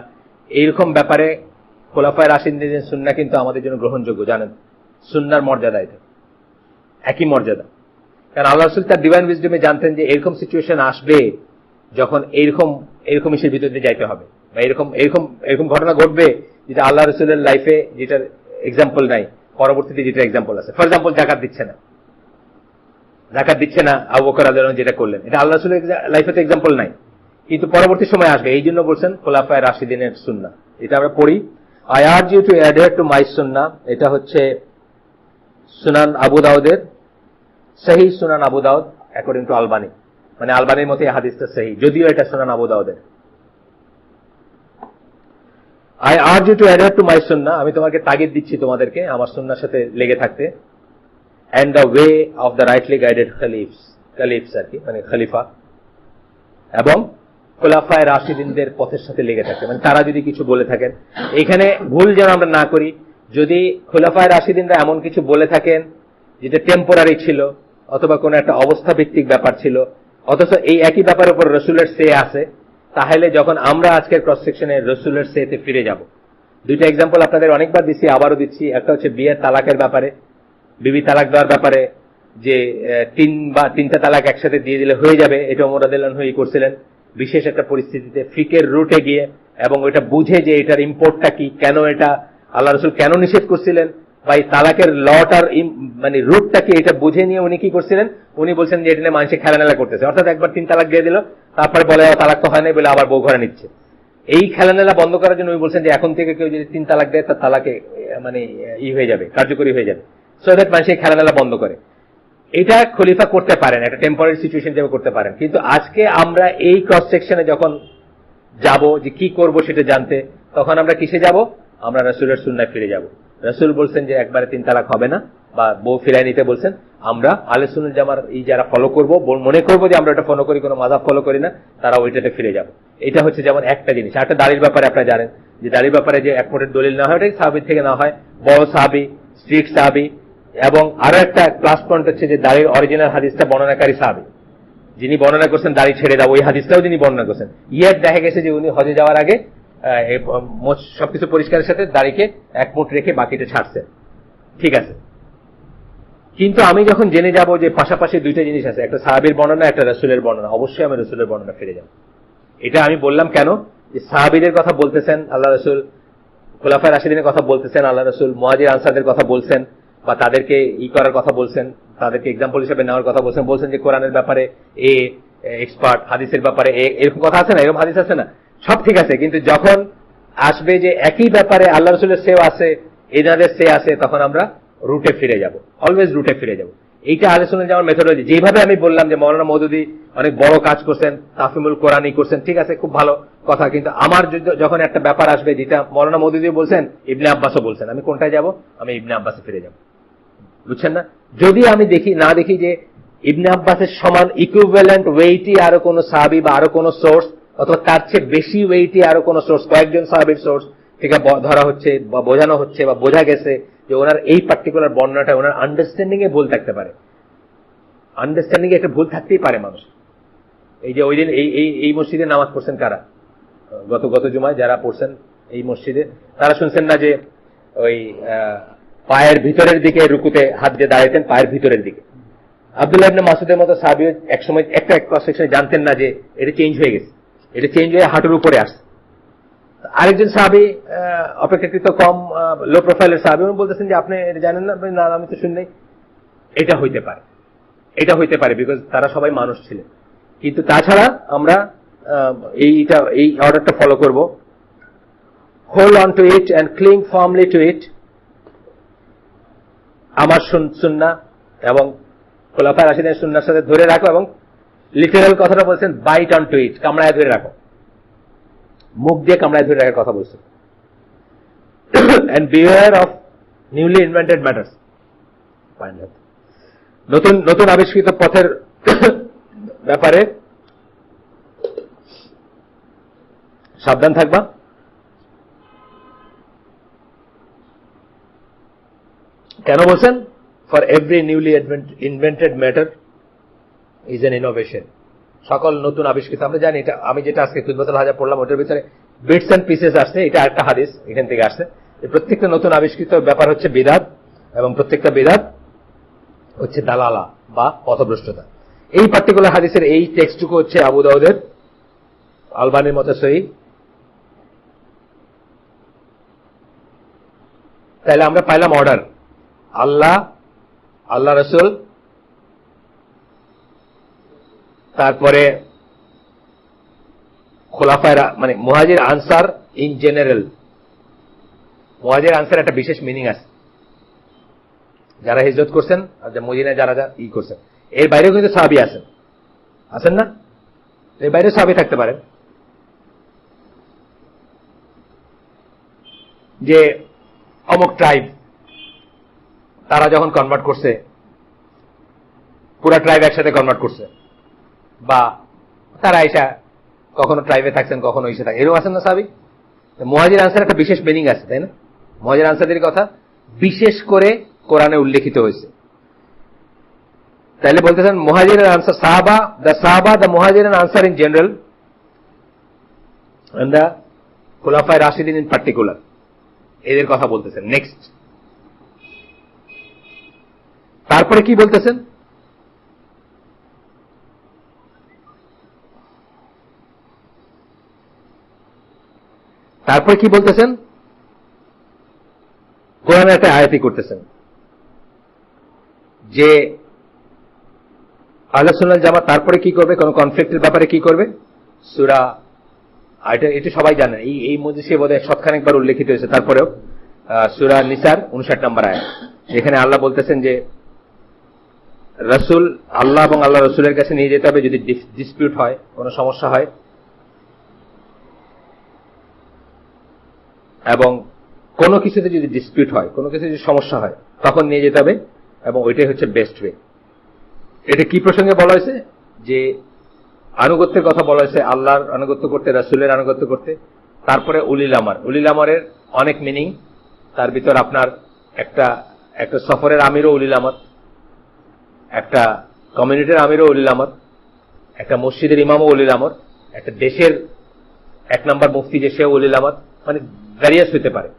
এইরকম ব্যাপারে খোলাফায়ে রাশিদিনদের সুন্নাহ কিন্তু আমাদের জন্য গ্রহণযোগ্য। জানেন, সুন্নাহর মর্যাদা এটা একই মর্যাদা। কারণ আল্লাহ রাসূল তার ডিভাইন উইজডমে জানতেন যে এরকম সিচুয়েশন আসবে যখন এরকম ইসের ভিতর দিয়ে যাইতে হবে, বা এরকম ঘটনা ঘটবে যেটা আল্লাহ রাসূলের লাইফে যেটার এক্সাম্পল নাই, পরবর্তীতে যেটা এক্সাম্পল আছে। ফর এক্সাম্পল, জাকাত দিচ্ছে না আবু বকর রাদিয়াল্লাহু আনহু যেটা করলেন, এটা আল্লাহ রাসূলের লাইফে তো এক্সাম্পল নাই, কিন্তু পরবর্তী সময় আসবে। এই জন্য বলছেন খোলাফায়ে রাশিদিনের সুন্নাহ। এটা আমরা পড়ি, I urge you to adhere to my সুন্নাহ। এটা হচ্ছে সুনান আবু দাউদের, সহিহ সুনান আবু দাউদ অ্যাকর্ডিং টু আলবানী, মানে আলবানীর মতে হাদিসটা সহিহ, যদিও এটা সুনান আবু দাউদের। I urge you to adapt to my সুন্নাহ, আমি তোমাকে তাগিদ দিচ্ছি তোমাদেরকে আমার সুন্নাহর সাথে লেগে থাকতে, and the way of the rightly guided caliphs আর কি, মানে খলিফা এবং খোলাফায়ে রাশিদিনদের পথের সাথে লেগে থাকতে, মানে তারা যদি কিছু বলে থাকেন, এখানে ভুল যেন আমরা না করি। যদি খোলাফায়ে রাশিদিনরা এমন কিছু বলে থাকেন যেটা টেম্পোরারি ছিল অথবা কোনো একটা অবস্থা ভিত্তিক ব্যাপার ছিল, অথচ এই একই ব্যাপারের উপর রসুলের সে আছে, তাহলে যখন আমরা আজকের ক্রস সেকশনে রসুলের সেতে ফিরে যাব। দুইটা এক্সাম্পল আপনাদের অনেকবার দিচ্ছি, আবারও দিচ্ছি। একটা হচ্ছে বিয়ের তালাকের ব্যাপারে, বিবি তালাক দেওয়ার ব্যাপারে, যে তিনটা তালাক একসাথে দিয়ে দিলে হয়ে যাবে, এটা ওমর রাদিয়াল্লাহু আনহু করছিলেন বিশেষ একটা পরিস্থিতিতে, ফিকের রুটে গিয়ে, এবং ওইটা বুঝে যে এটার ইম্পোর্টটা কি, কেন এটা আল্লাহ রসুল কেন নিষেধ করছিলেন, বা এই তালাকের লটার মানে রুটটা কি, এটা বুঝে নিয়ে উনি কি করছিলেন, উনি বলছেন যে এটা নিয়ে মানুষে খেলানেলা করতেছে, অর্থাৎ একবার 3 তালাক দিয়ে দিল, তারপরে বলে তালাক তো হয় নাই বলে আবার বউ ঘরে নিচ্ছে। এই খেলানেলা বন্ধ করার জন্য উনি বলছেন যে এখন থেকে কেউ যদি 3 তালাক দেয় তার তালাকে মানে হয়ে যাবে, কার্যকরী হয়ে যাবে, সো দ্যাট মানুষ এই খেলানেলা বন্ধ করে। এটা খলিফা করতে পারেন, একটা টেম্পোরারি সিচুয়েশন হিসেবে করতে পারেন। কিন্তু আজকে আমরা এই ক্রস সেকশনে যখন যাব যে কি করব সেটা জানতে, তখন আমরা কিসে যাব? আমরা রাসূলের সুন্নাহয় ফিরে যাব। রাসূল বলছেন যে একবারে 3 তালাক হবে না, বা বউ ফিরায় নিতে বলছেন। আমরা আহলে সুন্নাত জামার এই যারা ফলো করব, মনে করব যে আমরা এটা ফলো করি, কোনো মাযহাব ফলো করি না, তারা ওইটাতে ফিরে যাব। এটা হচ্ছে যেমন একটা জিনিস। একটা দাড়ির ব্যাপারে আপনারা জানেন যে দাড়ির ব্যাপারে যে একমতের দলিল না হয়, ওটাই সাহাবী থেকে না হয়, বড় সাহাবী, স্ট্রিক্ট সাহাবী। এবং আরো একটা প্লাস পয়েন্ট হচ্ছে যে দাড়ির অরিজিনাল হাদিসটা বর্ণনাকারী সাহাবী, যিনি বর্ণনা করছেন দাড়ি ছেড়ে দাও, ওই হাদিসটাও যিনি বর্ণনা করছেন। ইয়ার দেখা গেছে যে উনি হজে যাওয়ার আগে সবকিছু পরিষ্কারের সাথে দাড়িকে এক মুঠ রেখে বাকিটা ছাড়ছেন, ঠিক আছে। কিন্তু আমি যখন জেনে যাব যে পাশাপাশি দুইটা জিনিস আছে, একটা সাহাবীর বর্ণনা, একটা রাসূলের বর্ণনা, অবশ্যই আমি রাসূলের বর্ণনা ফিরে যাব। এটা আমি বললাম কেন, যে সাহাবীদের কথা বলতেছেন আল্লাহ রাসূল, খোলাফায়ে রাশিদিনের কথা বলতেছেন আল্লাহ রাসূল, মুহাজির আনসারদের কথা বলছেন, বা তাদেরকে করার কথা বলছেন, তাদেরকে এক্সাম্পল হিসেবে নেওয়ার কথা বলছেন, বলছেন যে কোরআনের ব্যাপারে এক্সপার্ট, হাদিসের ব্যাপারে এরকম কথা আছে না, এরকম হাদিস আছে না, সব ঠিক আছে। কিন্তু যখন আসবে যে একই ব্যাপারে আল্লাহ রাসূলের সেও আছে, এনাদের সে আছে, তখন আমরা রুটে ফিরে যাব, অলওয়েজ রুটে ফিরে যাব। এইটা আহলে সুন্নাত জামার মেথোডলজি। যেভাবে আমি বললাম যে মাওলানা মওদুদী অনেক বড় কাজ করছেন, তাফহিমুল কোরআনই করছেন, ঠিক আছে, খুব ভালো কথা। কিন্তু আমার যখন একটা ব্যাপার আসবে যেটা মাওলানা মওদুদী বলছেন, ইবনে আব্বাসও বলছেন, আমি কোনটায় যাব? আমি ইবনে আব্বাসে ফিরে যাব, বুঝছেন না? যদি আমি দেখি যে ইবনে আব্বাসের সমান ইকুইভ্যালেন্ট ওয়েইটি আরো কোন সাহাবী বা আরো কোন সোর্স, অথবা তার চেয়ে বেশি ওয়েইটি আরো কোন সোর্স, কয়েকজন সাহাবীর সোর্স থেকে ধরা হচ্ছে বা বোঝানো হচ্ছে বা বোঝা গেছে যে ওনার এই পার্টিকুলার বর্ণনাটা ওনার আন্ডারস্ট্যান্ডিং এ ভুল থাকতে পারে, আন্ডারস্ট্যান্ডিং এ একটা ভুল থাকতেই পারে মানুষ। এই যে ওই দিন এই মসজিদে নামাজ পড়ছেন কারা, গত জুমায় যারা পড়ছেন এই মসজিদে, তারা শুনছেন না যে ওই পায়ের ভিতরের দিকে রুকুতে হাত দিয়ে দাঁড়াইতেন, পায়ের ভিতরের দিকে। আব্দুল্লাহ ইবনে মাসউদের মতো সাহাবী একসময় একটা ক্রস সেকশনে জানতেন না যে এটা চেঞ্জ হয়ে গেছে, এটা চেঞ্জ হয়ে হাঁটুর উপরে আসছে। আরেকজন সাহাবী অপেক্ষাকৃত কম লো প্রোফাইলের সাহাবী, উনি বলতেছেন যে আপনি এটা জানেন না? না, আমি তো শুনি নাই। এটা হইতে পারে, বিকজ তারা সবাই মানুষ ছিলেন। কিন্তু তাছাড়া আমরা এই অর্ডারটা ফলো করব, hold on to it and cling firmly to it. আমার সুন্নাহ এবং খোলাফায়ে রাশিদিনের সুন্নাহর সাথে ধরে রাখো, এবং লিটারাল কথাটা বলছেন বাইট অন টু ইট, কামড়ায় ধরে রাখো, মুখ দিয়ে কামড়ায় ধরে রাখার কথা বলছেন। And beware of newly invented matters, নতুন আবিষ্কৃত পথের ব্যাপারে সাবধান থাকবা। কেন বলছেন? For every newly invented matter is an innovation. সকল নতুন আবিষ্কৃত, আমরা জানি এটা, আমি যেটা আজকে খুতবাতুল হাজা পড়লাম ওটার ভিতরে বিটস এন্ড পিসেস আসছে, এটা একটা হাদিস এখান থেকে আসছে। প্রত্যেকটা নতুন আবিষ্কৃত ব্যাপার হচ্ছে বিদআত, এবং প্রত্যেকটা বিদআত হচ্ছে দালালা বা পথভ্রষ্টতা। এই পার্টিকুলার হাদিসের এই টেক্সটটুকু হচ্ছে আবু দাউদের আলবানির মতো সহিহ। তাহলে আমরা পাইলাম অর্ডার, আল্লাহ রাসূল, তারপরে খোলাফায়ে মানে মুহাজির আনসার ইন জেনারেল। মুহাজির আনসার একটা বিশেষ মিনিং আছে, যারা হিজরত করছেন আর মদিনায় যারা করছেন। এর বাইরেও কিন্তু সাহাবী আছেন না? এর বাইরে সাহাবী থাকতে পারেন। যে অমুক ট্রাইব তারা যখন কনভার্ট করছে, পুরা ট্রাইব একসাথে কনভার্ট করছে, বা তারা আইসা কখনো ট্রাইবে থাকছেন, কখনো এসে থাকে, এরকম আছেন না সাহাবী? মুহাজির আনসার একটা বিশেষ মিনিং আছে, তাই না? মুহাজির আনসারদের কথা বিশেষ করে কোরআনে উল্লেখিত হয়েছে। তাহলে বলতেছেন মুহাজির আনসার, সাহাবা, দ্য মুহাজির আনসার ইন জেনারেল, এন্ড দ্য খুলাফায়ে রাশিদিন ইন পার্টিকুলার, এদের কথা বলতেছেন। নেক্সট, তারপরে কি বলতেছেন? তারপরে কি বলতেছেন? কোরআনে একটা আয়াতি করতেছেন যে আহলে সুন্নাত জামাত তারপরে কি করবে, কোন কনফ্লিক্টের ব্যাপারে কি করবে? সূরা, এটা সবাই জানেন, এই মজলিসে বোধহয় শতখানেকবার উল্লেখিত হয়েছে। তারপরেও সূরা নিসার 59 নম্বর আয়াত, যেখানে আল্লাহ বলতেছেন যে রাসূল আল্লাহ এবং আল্লাহ রাসূলের কাছে নিয়ে যেতে হবে যদি ডিসপিউট হয়, কোনো সমস্যা হয়, এবং কোনো কিছুতে যদি ডিসপিউট হয়, কোনো কিছু যদি সমস্যা হয়, তখন নিয়ে যেতে হবে, এবং ওইটাই হচ্ছে বেস্ট ওয়ে। এটা কি প্রসঙ্গে বলা হয়েছে? যে আনুগত্যের কথা বলা হয়েছে, আল্লাহর আনুগত্য করতে, রাসূলের আনুগত্য করতে। তারপরে উলিল আমরের অনেক মিনিং, তার ভিতর আপনার একটা সফরের আমিরও উলিল আমর, একটা কমিউনিটির আমিরও উলিল আমর, একটা মসজিদের ইমামও উলিল আমর, একটা দেশের 1 নম্বর মুফতি যে সেও উলিল আমর, মানে ভ্যারিয়াস হতে পারে,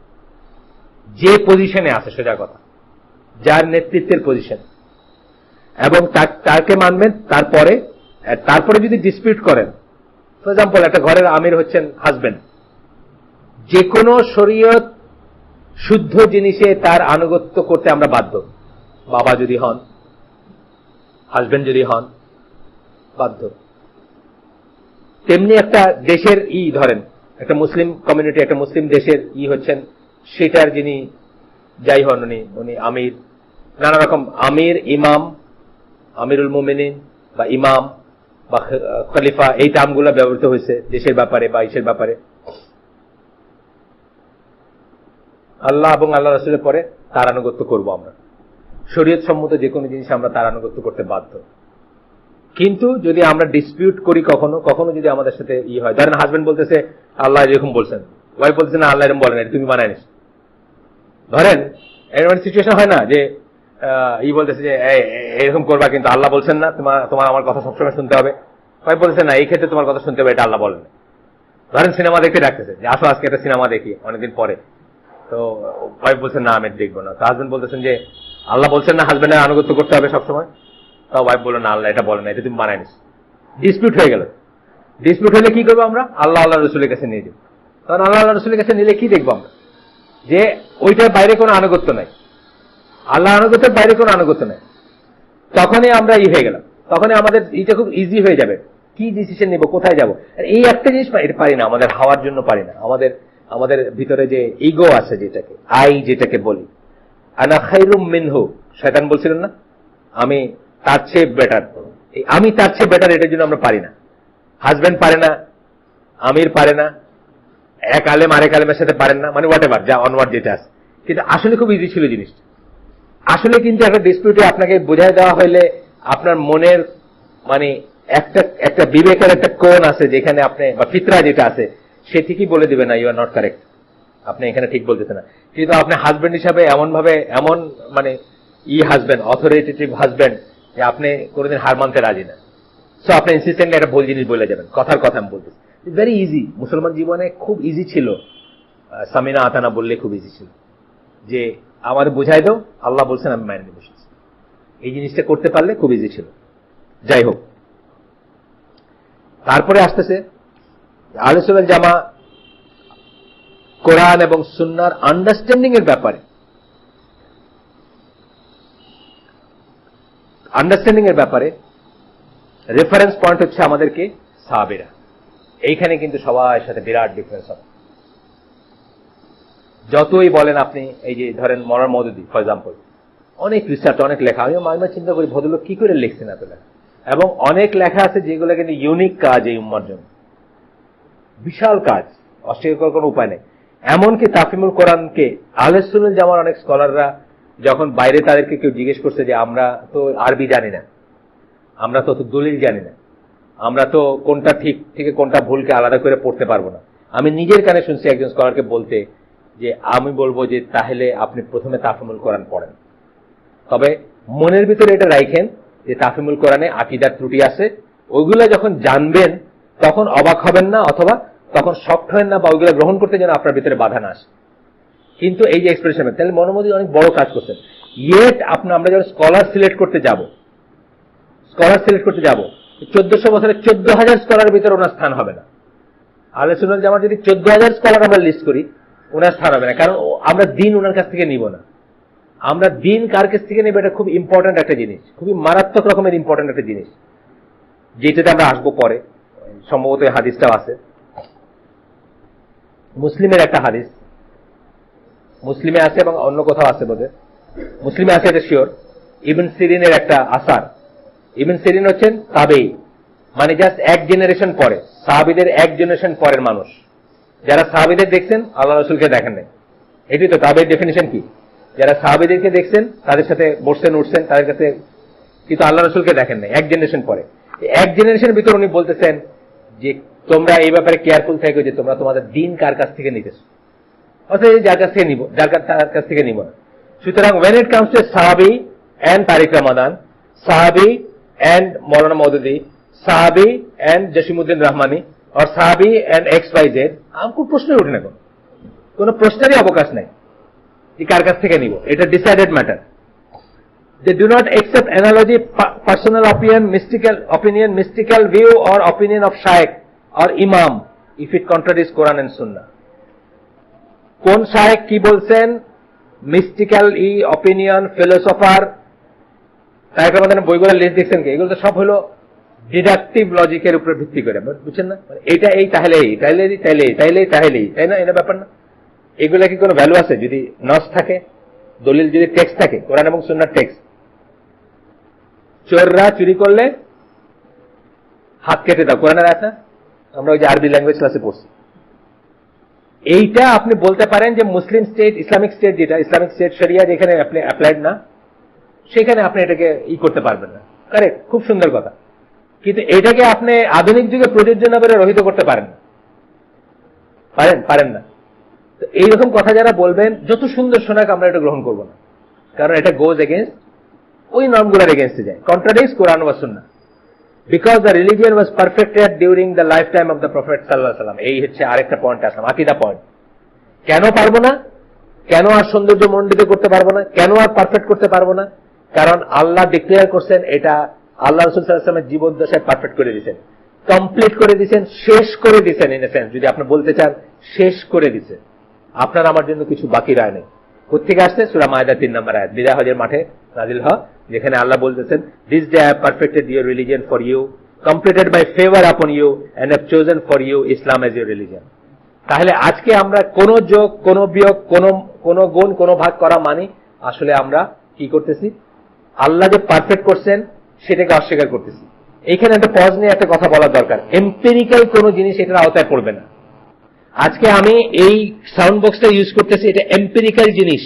যে পজিশনে আছে, সোজা কথা, যার নেতৃত্বের পজিশন, এবং তাকে মানবেন। তারপরে যদি ডিসপিউট করেন, ফর এক্সাম্পল একটা ঘরের আমির হচ্ছেন হাজবেন্ড, যে কোনো শরীয়ত শুদ্ধ জিনিসে তার আনুগত্য করতে আমরা বাধ্য। বাবা যদি হন, হাজবেন্ড যদি হন, বাধ্য। তেমনি একটা দেশের ধরেন একটা মুসলিম কমিউনিটি, একটা মুসলিম দেশের হচ্ছেন, সেটার যিনি যাই হন, উনি আমির, নানা রকম আমির, ইমাম, আমিরুল মুমিনিন বা ইমাম বা খলিফা, এই টার্মগুলো ব্যবহৃত হয়েছে দেশের ব্যাপারে বা ইসের ব্যাপারে। আল্লাহ এবং আল্লাহ রাসূলের পরে তার আনুগত্য করব আমরা। শরীয়ত সম্মত যে কোনো জিনিস আমরা তার আনুগত্য করতে বাধ্য। কিন্তু যদি আমরা ডিসপিউট করি, কখনো যদি আমাদের সাথে হয়, ধরেন হাজবেন্ড বলতেছে আল্লাহ এরকম বলছেন, ওয়াইফ বলতেছে না আল্লাহ এরকম বলেন, এটা তুমি বানায় নিস। ধরেন এরকম সিচুয়েশন হয় না যে বলতেছে যে এরকম করবা, কিন্তু আল্লাহ বলছেন না, তোমার আমার কথা সবসময় শুনতে হবে। ওয়াইফ বলতেছে না, এই ক্ষেত্রে তোমার কথা শুনতে হবে, এটা আল্লাহ বলেন। ধরেন সিনেমা দেখতে ডাকতেছে যে আসো আজকে একটা সিনেমা দেখি অনেকদিন পরে, তো ওয়াইফ বলছেন না আমি দেখবো না। তো হাজবেন্ড বলতেছেন যে আল্লাহ বলছেন না হাজবেন্ডের আনুগত্য করতে হবে সবসময়, তো ওয়াইফ বললো না আল্লাহ এটা বলেন না, এটা তুমি বানায় নিস। ডিসপিউট হয়ে গেল। ডিসপিউট হলে কি করবো আমরা? আল্লাহ রসুলের কাছে নিয়ে যাবো। তখন আল্লাহ রসুলের কাছে নিলে কি দেখবো আমরা? যে ওইটার বাইরে কোনো আনুগত্য নাই, আল্লাহ আনুগত্যের বাইরে কোনো আনুগত্য নাই। তখনই আমরা হয়ে গেলাম, তখনই আমাদের এইটা খুব ইজি হয়ে যাবে, কি ডিসিশন নিব, কোথায় যাব। এই একটা জিনিস এটা পারি না, আমাদের হাওয়ার জন্য পারি না। আমাদের ভিতরে যে ইগো আছে, যেটাকে বলি আনা খায়রুম মিনহু, শয়তান বলছিলেন না আমি তার চেয়ে বেটার, আমি তার চেয়ে বেটার, এটার জন্য আমরা পারি না। হাজবেন্ড পারে না, আমির পারে না, এক আলেম আরেক আলেমের সাথে পারেন না, মানে হোয়াট এভার যা অনওয়ার্ড যেটা আছে। কিন্তু আসলে খুব ইজি ছিল জিনিসটা। আসলে কিন্তু একটা ডিসপিউটে আপনাকে বোঝায় দেওয়া হইলে আপনার মনের মানে একটা বিবেকের একটা কোণ আছে যেখানে আপনি, বা ফিতরা যেটা আছে, সে ঠিকই বলে দিবে না ইউ আর নট কারেক্ট, আপনি এখানে ঠিক বলতেছেন না। কিন্তু আপনি হাজবেন্ড হিসাবে এমন মানে হাজবেন্ড, অথরিটেটিভ হাজবেন্ড, যে আপনি কোনোদিন হার মানতে রাজি না। সো আপনি ইনসিস্টেন্টলি একটা ভুল জিনিস বলে যাবেন, কথার কথা আমি বলতেছি। Very easy. মুসলমান জীবনে খুব ইজি ছিল, সামিনা আতানা বললে খুব ইজি ছিল, যে আমার বুঝাই দাও, আল্লাহ বলছেন আমি মাইনে নিয়ে বসেছি। এই জিনিসটা করতে পারলে খুব ইজি ছিল। যাই হোক, তারপরে আসতেছে আহলে সুন্নাত জামা কোরআন এবং সুন্নাহর আন্ডারস্ট্যান্ডিং এর ব্যাপারে। রেফারেন্স পয়েন্ট হচ্ছে আমাদেরকে সাহাবীরা। এইখানে কিন্তু সবার সাথে বিরাট ডিফারেন্স হবে। যতই বলেন আপনি, এই যে ধরেন মরার মওদুদী ফর এক্সাম্পল, অনেক রিসার্চ, অনেক লেখা, আমিও মাঝে মাঝে চিন্তা করি ভদ্রলোক কি করে লিখছেন এত লেখা। এবং অনেক লেখা আছে যেগুলো কিন্তু ইউনিক কাজ এই উম্মার জন্য, বিশাল কাজ, অস্বীকার করার কোনো উপায় নেই। এমনকি তাফহিমুল কোরআনকে আহলে সুন্নাত জামার অনেক স্কলাররা যখন বাইরে তাদেরকে কেউ জিজ্ঞেস করছে যে আমরা তো আরবি জানি না, আমরা তো দলিল জানি না, আমরা তো কোনটা ঠিক থেকে কোনটা ভুলকে আলাদা করে পড়তে পারবো না, আমি নিজের কানে শুনছি একজন স্কলারকে বলতে যে আমি বলবো যে তাহলে আপনি প্রথমে তাফহিমুল কোরআন পড়েন, তবে মনের ভিতরে এটা রাখেন যে তাফহিমুল কোরআনে আকীদার ত্রুটি আছে, ওইগুলো যখন জানবেন তখন অবাক হবেন না, অথবা তখন শক্ট হবেন না, বা ওইগুলো গ্রহণ করতে যেন আপনার ভিতরে বাধা না আসে। কিন্তু এই যে এক্সপ্রেশন, তাহলে মনোমতি অনেক বড় কাজ করছেন। ইয়েট আমরা যখন স্কলার সিলেক্ট করতে যাব 1400 বছরে 14,000 স্কলারের ভিতরে ওনার স্থান হবে না। আহলে সুন্নাত জামাত যদি 14,000 স্কলার আমরা লিস্ট করি, ওনার স্থান হবে না, কারণ আমরা দিন ওনার কাছ থেকে নিব না। আমরা দিন কার কাছ থেকে নেব, এটা খুব ইম্পর্টেন্ট একটা জিনিস, খুবই মারাত্মক রকমের ইম্পর্টেন্ট একটা জিনিস, যেটাতে আমরা আসবো পরে। সম্ভবত এই হাদিসটাও আছে মুসলিমের, একটা হাদিস মুসলিমে আছে এবং অন্য কোথাও আছে বোধহয়, মুসলিমে আছে এটা শিওর। ইবন সিরিনের একটা আসার। ইবন সিরিন হচ্ছেন তাবেঈ, মানে জাস্ট এক জেনারেশন পরে, সাহাবীদের এক জেনারেশন পরের মানুষ। যারা সাহাবীদের দেখছেন, আল্লাহ রাসূলকে দেখেন নাই, এটি তো তাবেঈর ডেফিনিশন কি? যারা সাহাবীদেরকে দেখছেন, তাদের সাথে বসছেন উঠছেন, তাদের কাছে, কিন্তু আল্লাহ রাসূলকে দেখেন নাই, এক জেনারেশন পরে। এক জেনারেশনের ভিতর উনি বলতেছেন যে তোমরা এই ব্যাপারে কেয়ারফুল থাকো যে তোমরা তোমাদের দিন কার কাছ থেকে নিতেছো, অর্থাৎ যার কাছ থেকে নিব, তার কাছ থেকে নিব না। সুতরাং when it comes to সাহাবী and তারিক রমাদান, সাহাবী and মৌলানা মওদুদী, সাহাবী and জসিমউদ্দিন রহমানি, আর সাহাবী and XYZ, কোন প্রশ্নই ওঠে না, কোন প্রশ্নেরই অবকাশ নাই যে কার কাছ থেকে নিব। এটা decided matter. They do not accept analogy, personal opinion, mystical view or opinion of shaykh or imam if it contradicts Quran and Sunnah. কোন শায়েখ কি বলছেন, মিস্টিক্যাল অপিনিয়ন, ফিলোসফার, তারিক রমাদানের বইগুলো লিস্ট দেখছেন কি? এগুলো তো সব হলো ডিডাকটিভ লজিকের উপর ভিত্তি করে, বুঝছেন না? এটা এই তাহলে এই, তাইলে তাই না? এটা ব্যাপার না। এগুলা কি কোনো ভ্যালু আছে যদি নস থাকে, দলিল যদি টেক্সট থাকে, কোরআন এবং সুন্নাহর টেক্সট? চোররা চুরি করলে হাত কেটে দাও, কোরআনের আয়াত না? আমরা ওই যে আরবি ল্যাঙ্গুয়েজ ক্লাসে পড়ছি। এইটা আপনি বলতে পারেন যে মুসলিম স্টেট, ইসলামিক স্টেট, যেটা ইসলামিক স্টেট শরিয়া যেখানে আপনি অ্যাপ্লাইড না, সেখানে আপনি এটাকে করতে পারবেন না। কারেক্ট, খুব সুন্দর কথা। কিন্তু এটাকে আপনি আধুনিক যুগে প্রযোজ্য না করে রহিত করতে পারেন না, পারেন না। তো এইরকম কথা যারা বলবেন, যত সুন্দর শোনাক, আমরা এটা গ্রহণ করবো না, কারণ এটা গোজ এগেনস্ট ওই নর্মগুলোর এগেনস্টে যায়, কন্ট্রাডিক্টস কোরআন ওয়া সুন্নাহ। Because the religion was perfected during the lifetime of the Prophet sallallahu alaihi wasallam. এই হচ্ছে আরেকটা পয়েন্ট আসলাম, আকীদা পয়েন্ট। কেন পারবো না? কেন আর সৌন্দর্য মণ্ডিত করতে পারবো না? কেন আর পারফেক্ট করতে পারবো না? কারণ আল্লাহ ডিক্লেয়ার করছেন, এটা আল্লাহ রাসূল সাল্লাল্লাহু আলাইহি ওয়াসাল্লামের জীবদ্দশায় পারফেক্ট করে দিয়েছেন, কমপ্লিট করে দিয়েছেন, শেষ করে দিয়েছেন। ইন এ সেন্স যদি আপনি বলতে চান, শেষ করে দিয়েছেন, আপনার আমার জন্য কিছু বাকি রয় নেই। কোথেকে আসছে? সূরা মায়দা 3 নম্বর আয়াত, বিদায় হজের মাঠে নাযিল হয়, যেখানে আল্লাহ বলতেছেন, this day I have perfected your religion for you, completed by favor upon you, and have chosen for you Islam as your religion. তাহলে আজকে আমরা কোন যোগ, কোন বিয়োগ, কোন গুণ, কোন ভাগ করা মানি, আসলে আমরা কি করতেছি? আল্লাহ যে পারফেক্ট করছেন সেটাকে অস্বীকার করতেছি। এইখানে একটা পজ নিয়ে একটা কথা বলা দরকার। এম্পিরিক্যাল কোন জিনিস এটার আওতায় পড়বে না। আজকে আমি এই সাউন্ড বক্সটা ইউজ করতেছি, এটা এম্পিরিক্যাল জিনিস,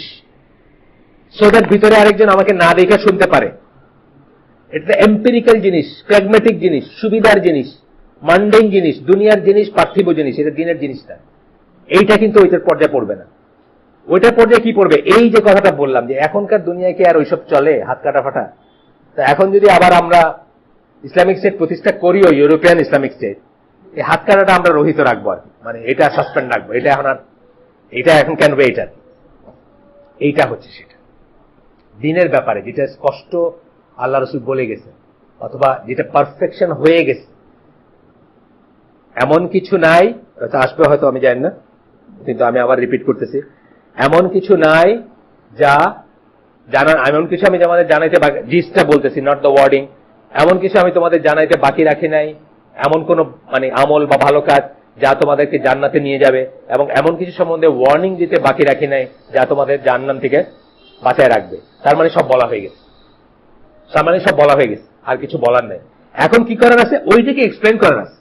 সো দ্যাট ভিতরে আরেকজন আমাকে না দেখে শুনতে পারে। এটা এম্পিরিক্যাল জিনিস, প্র্যাগম্যাটিক জিনিস, সুবিধার জিনিস, মান্ডেন জিনিস, দুনিয়ার জিনিস, পার্থিব জিনিস, এটা দিনের জিনিসটা। এইটা কিন্তু ওইটার পর্যায়ে পড়বে না। ওইটার পর্যায়ে কি পড়বে? এই যে কথাটা বললাম যে এখনকার দুনিয়ায় কি আর ওইসব চলে, হাত কাটা ফাটা? তো এখন যদি আবার আমরা ইসলামিক স্টেট প্রতিষ্ঠা করিও, ইউরোপিয়ান ইসলামিক স্টেট, এই হাত কাটাটা আমরা রহিত রাখবো আর, মানে এটা সাসপেন্ড রাখবো। এটা এখন কেন এইটা হচ্ছে সেটা দিনের ব্যাপারে, যেটা স্পষ্ট আল্লাহ রাসূল বলে গেছে, অথবা যেটা পারফেকশন হয়ে গেছে, এমন কিছু নাই, আসবে হয়তো আমি জানি না, কিন্তু আমি আবার রিপিট করতেছি, এমন কিছু নাই যা জানার, এমন কিছু আমি তোমাদের জানাইতে বাকি, জিসটা বলতেছি, নট দ্য ওয়ার্ডিং, এমন কিছু আমি তোমাদের জানাইতে বাকি রাখি নাই, এমন কোন মানে আমল বা ভালো কাজ যা তোমাদেরকে জান্নাতে নিয়ে যাবে, এবং এমন কিছু সম্বন্ধে ওয়ার্নিং দিতে বাকি রাখি নাই যা তোমাদের জাহান্নাম থেকে বাঁচায় রাখবে। তার মানে সব বলা হয়ে গেছে, আর কিছু বলার নেই। এখন কি করার আছে? ওইটাকে এক্সপ্লেন করার আছে,